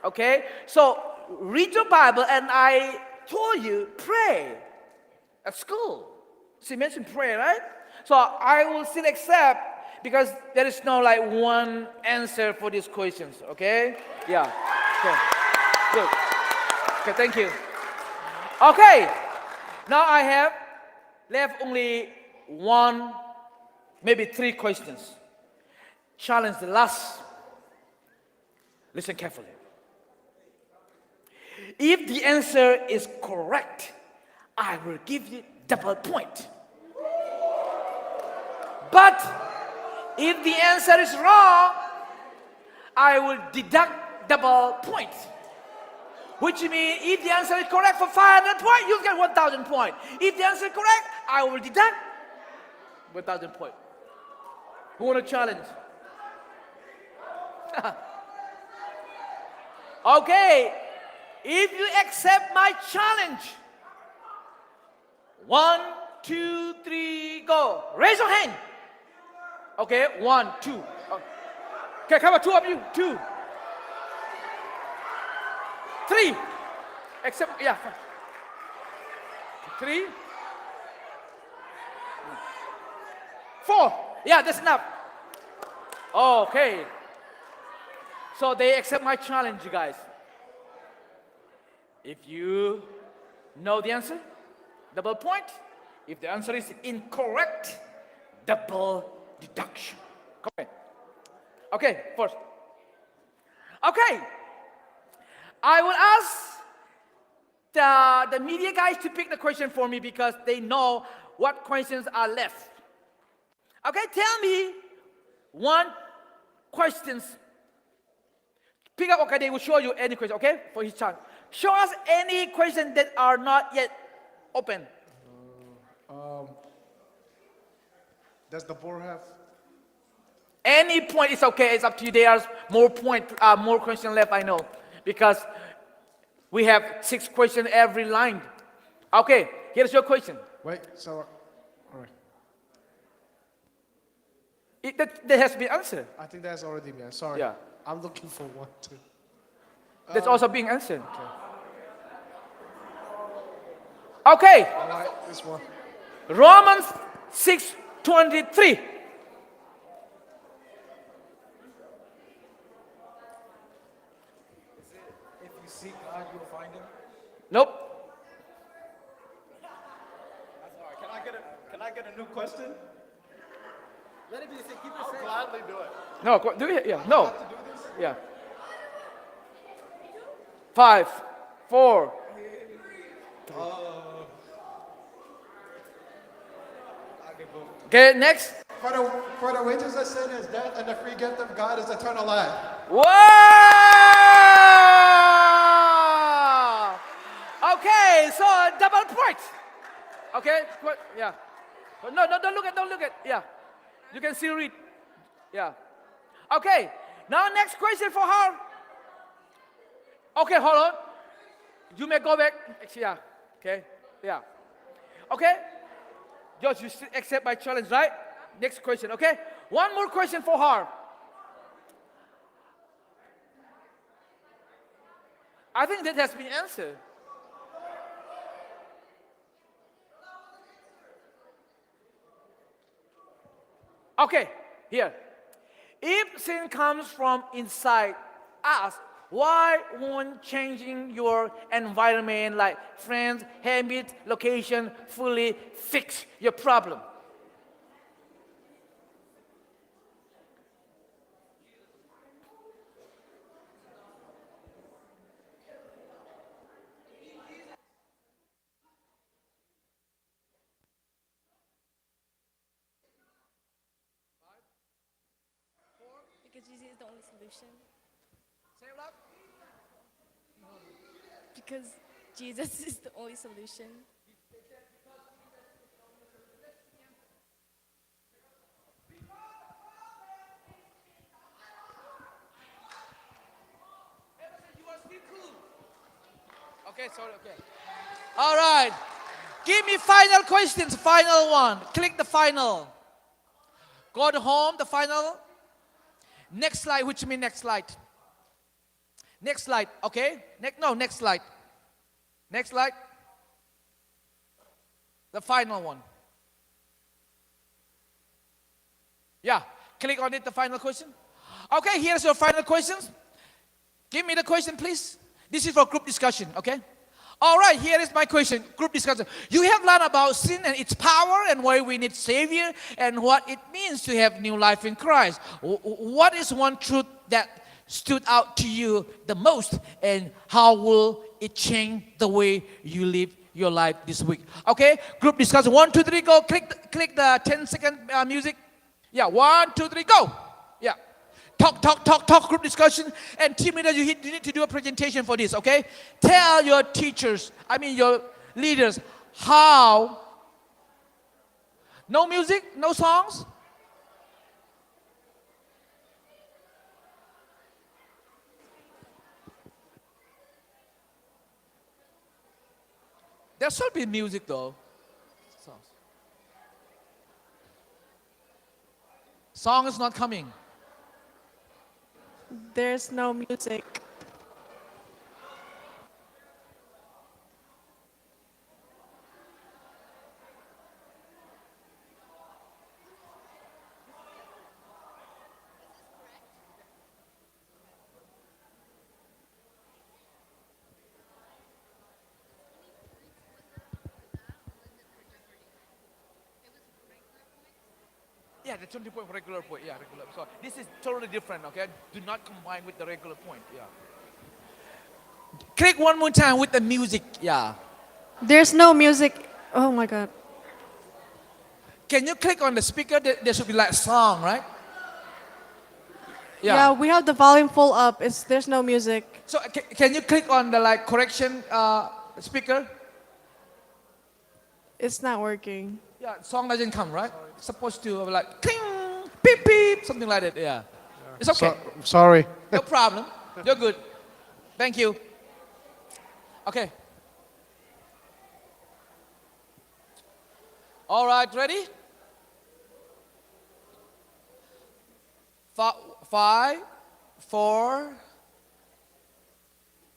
Okay? So, read your Bible, and I told you, pray at school. She mentioned prayer, right? So, I will still accept because there is no like one answer for these questions. Okay? Yeah. Okay. Good. Okay, thank you. Okay. Now I have left only one, maybe three questions. Challenge the last. Listen carefully. If the answer is correct, I will give you double point. But if the answer is wrong, I will deduct double point. Which means if the answer is correct for 500 points, you get 1,000 points. If the answer is correct, I will deduct 1,000 points. Who want to challenge? Okay, if you accept my challenge, 1, 2, 3, go. Raise your hand. Okay, 1, 2. Okay, come on, 2 of you. 2, 3. Accept, yeah. 3, 4. Yeah, that's enough. Okay. So they accept my challenge, you guys. If you know the answer, double point. If the answer is incorrect, double deduction. Okay. Okay, first. Okay. I will ask the media guys to pick the question for me because they know what questions are left. Okay, tell me one questions. Pick up, okay, they will show you any question, okay, for his chance. Show us any questions that are not yet open. Does the board have Any point is okay. It's up to you. There are more questions left, I know. Because we have 6 questions every line. Okay, here's your question. Wait, so, all right. That has been answered. I think that's already me. Sorry. Yeah. I'm looking for one too. That's also being answered. Okay. All right, this one. Romans 6:23. If you seek God, you'll find him. Nope. That's all right. Can I get a new question? Let it be. Keep it I'll safe. gladly do it. No, do it. Yeah. No. Yeah. 5, 4. Okay, next. For the wages of sin is death, and the free gift of God is eternal life. Wow! Okay, so double point. Okay, yeah. No, don't look at. Yeah, you can still read. Yeah. Okay. Now next question for her. Okay, hold on. You may go back. Yeah. Okay. Yeah. Okay. George, you still accept my challenge, right? Next question, okay? One more question for her. I think that has been answered. Okay, here. If sin comes from inside us, why won't changing your environment like friends, habit, location fully fix your problem? Because Jesus is the only solution. Say it loud. Because Jesus is the only solution. Okay, sorry, okay. All right. Give me final questions, final one. Click the final. Go to home, the final. Next slide, which means next slide. Next slide, okay? Next slide. Next slide. The final one. Yeah, click on it, the final question. Okay, here's your final questions. Give me the question, please. This is for group discussion, okay? All right, here is my question, group discussion. You have learned about sin and its power and why we need Savior and what it means to have new life in Christ. What is one truth that stood out to you the most and how will it change the way you live your life this week? Okay, group discussion. 1, 2, 3, go. Click the 10-second music. Yeah, 1, 2, 3, go. Yeah. Talk, group discussion. And team leaders, you need to do a presentation for this, okay? Tell your teachers, your leaders, how. No music, no songs? There should be music though. Song is not coming. There's no music. Yeah, the 20 point regular point. Yeah, regular. So this is totally different, okay? Do not combine with the regular point. Yeah. Click one more time with the music. Yeah. There's no music. Oh my God. Can you click on the speaker? There should be like song, right? Yeah, we have the volume full up. There's no music. So can you click on the like correction speaker? It's not working. Yeah, song doesn't come, right? It's supposed to like cling, beep, beep, something like that. Yeah. It's okay. Sorry. No problem. You're good. Thank you. Okay. All right, ready? 5, 4.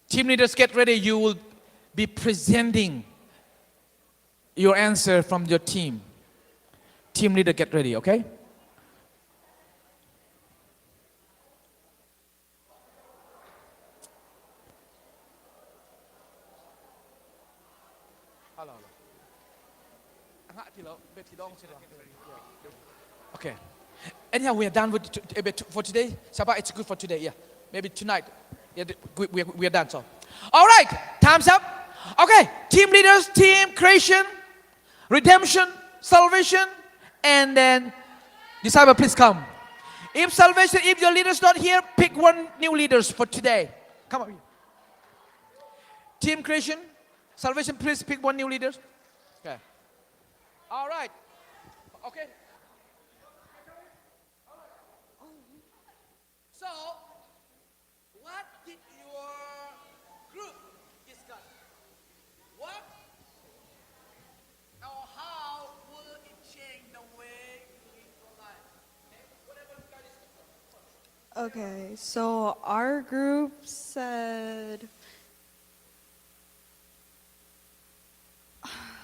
Team leaders, get ready. You will be presenting your answer from your team. Team leader, get ready, okay? Okay. Anyhow, we are done with for today. Sabah, it's good for today. Yeah, maybe tonight. Yeah, we are done. So, all right, time's up. Okay, team leaders, team creation, redemption, salvation, and then disciple. Please come. If salvation, if your leader's not here, pick one new leaders for today. Come on. Team creation, salvation. Please pick one new leader. Okay. All right. Okay. So, what did your group discuss? What or how will it change the way you live your life? Okay? Whatever you guys discuss. Okay, so our group said,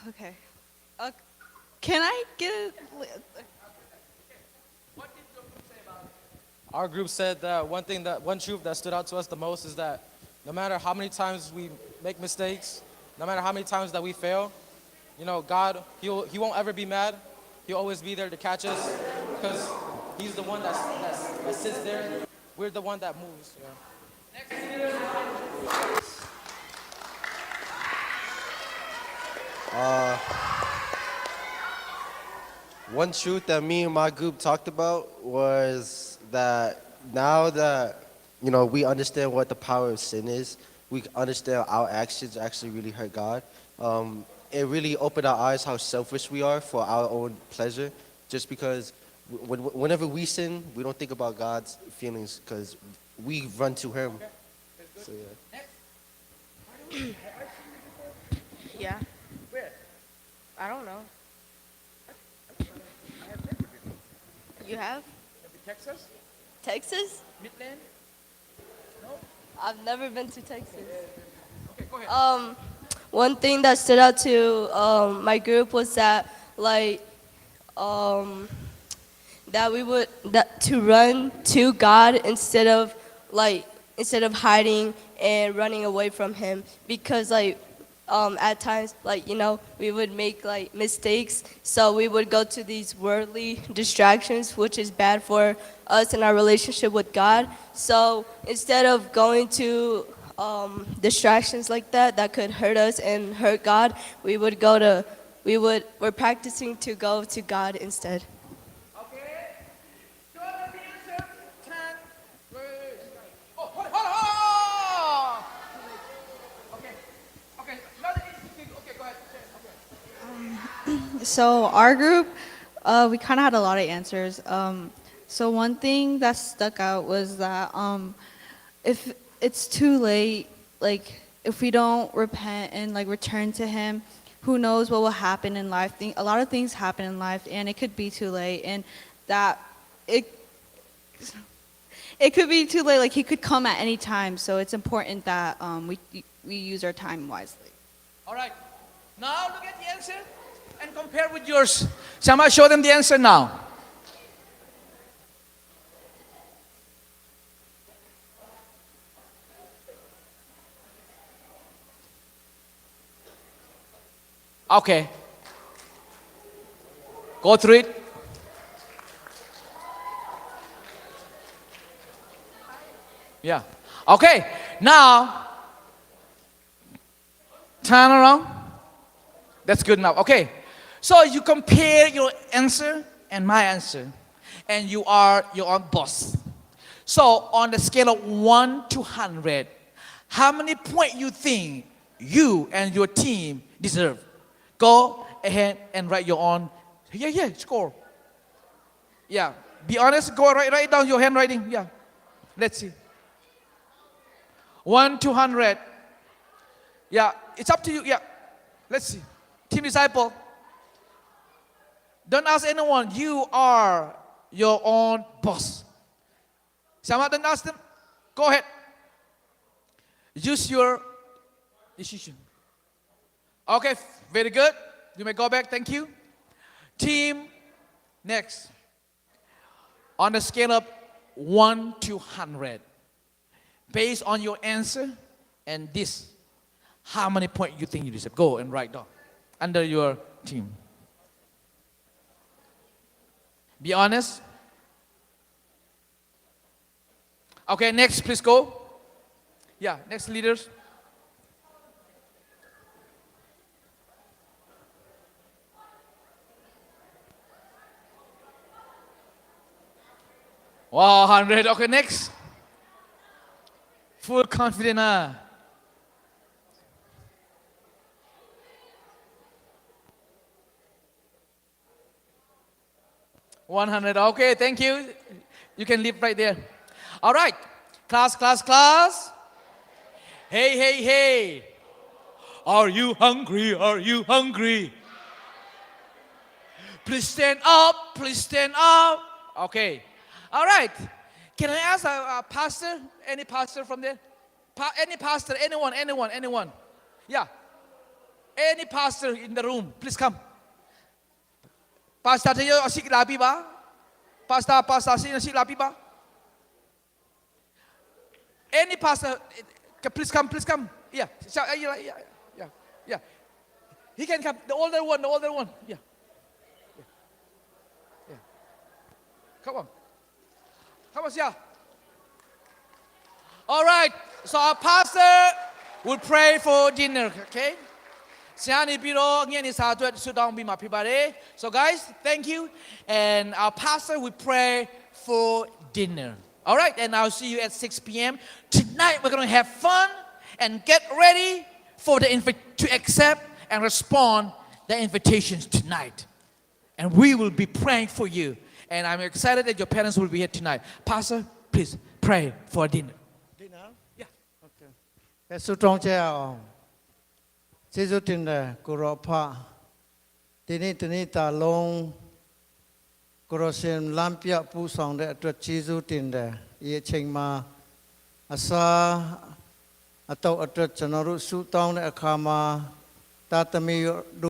okay, can I get What did your group say about it? Our group said that one truth that stood out to us the most is that no matter how many times we make mistakes, no matter how many times that we fail, God, He won't ever be mad. He'll always be there to catch us because He's the one that sits there. We're the one that moves. One truth that me and my group talked about was that now that we understand what the power of sin is, we understand our actions actually really hurt God. It really opened our eyes how selfish we are for our own pleasure. Just because whenever we sin, we don't think about God's feelings because we run to Him. So yeah. Yeah. Where? I don't know. You have? Maybe Texas? Texas? Midland? No? I've never been to Texas. Okay, go ahead. One thing that stood out to my group was that to run to God instead of hiding and running away from Him, because at times we would make mistakes, so we would go to these worldly distractions, which is bad for us and our relationship with God. So instead of going to distractions like that could hurt us and hurt God, we're practicing to go to God instead. Okay. Do you know the answer? 10. Oh, hold on. Okay. Okay. Another interesting. Okay, go ahead. Okay. So our group, we kind of had a lot of answers. So one thing that stuck out was that if it's too late, if we don't repent and return to Him, who knows what will happen in life. A lot of things happen in life, and it could be too late, and that it could be too late. He could come at any time, so it's important that we use our time wisely. All right. Now look at the answer and compare with yours. Shama, show them the answer now. Okay. Go through it. Yeah. Okay. Now, turn around. That's good enough. Okay. So you compare your answer and my answer, and you are your own boss. So on the scale of 1 to 100, how many points you think you and your team deserve? Go ahead and write your own. Yeah, score. Yeah, Be honest. Go write down your handwriting. Yeah. Let's see. 1 to 100. Yeah. It's up to you. Yeah. Let's see. Team Disciple. Don't ask anyone. You are your own boss. Sama, don't ask them. Go ahead. Use your decision. Okay, very good. You may go back. Thank you. Team, next. On the scale of 1 to 100, based on your answer and this, how many points you think you deserve? Go and write down under your team. Be honest. Okay, next, please go. Yeah, next leaders. Wow, 100. Okay, next. Full confidence. 100. Okay, thank you. You can leave right there. All right. Class. Hey, hey, hey. Are you hungry? Are you hungry? Please stand up. Please stand up. Okay. All right. Can I ask a pastor? Any pastor from there? Any pastor? Anyone? Yeah. Any pastor in the room, please come. Pastor tayo asik labi ba? Pastor asik labi ba? Any pastor, please come. Yeah. He can come. The older one. Yeah. Come on, yeah. All right. So our pastor will pray for dinner. Okay. So guys, thank you. And our pastor will pray for dinner. All right, and I'll see you at 6 p.m. Tonight we're going to have fun and get ready for to accept and respond the invitations tonight. And we will be praying for you. And I'm excited that your parents will be here tonight. Pastor, please pray for dinner. Dinner? Yeah. Okay. Yes, so ကျေးဇူးတင်တယ်ကိုရောဖဒီနေ့တနေ့တာလုံးကိုရောရှင်လမ်းပြပူဆောင်တဲ့အတွက်ကျေးဇူးတင်တယ်ဒီအချိန်မှာအစာအတော့အတွက်ကျွန်တော်တို့ဆုတောင်းတဲ့အခါမှာတာသမီ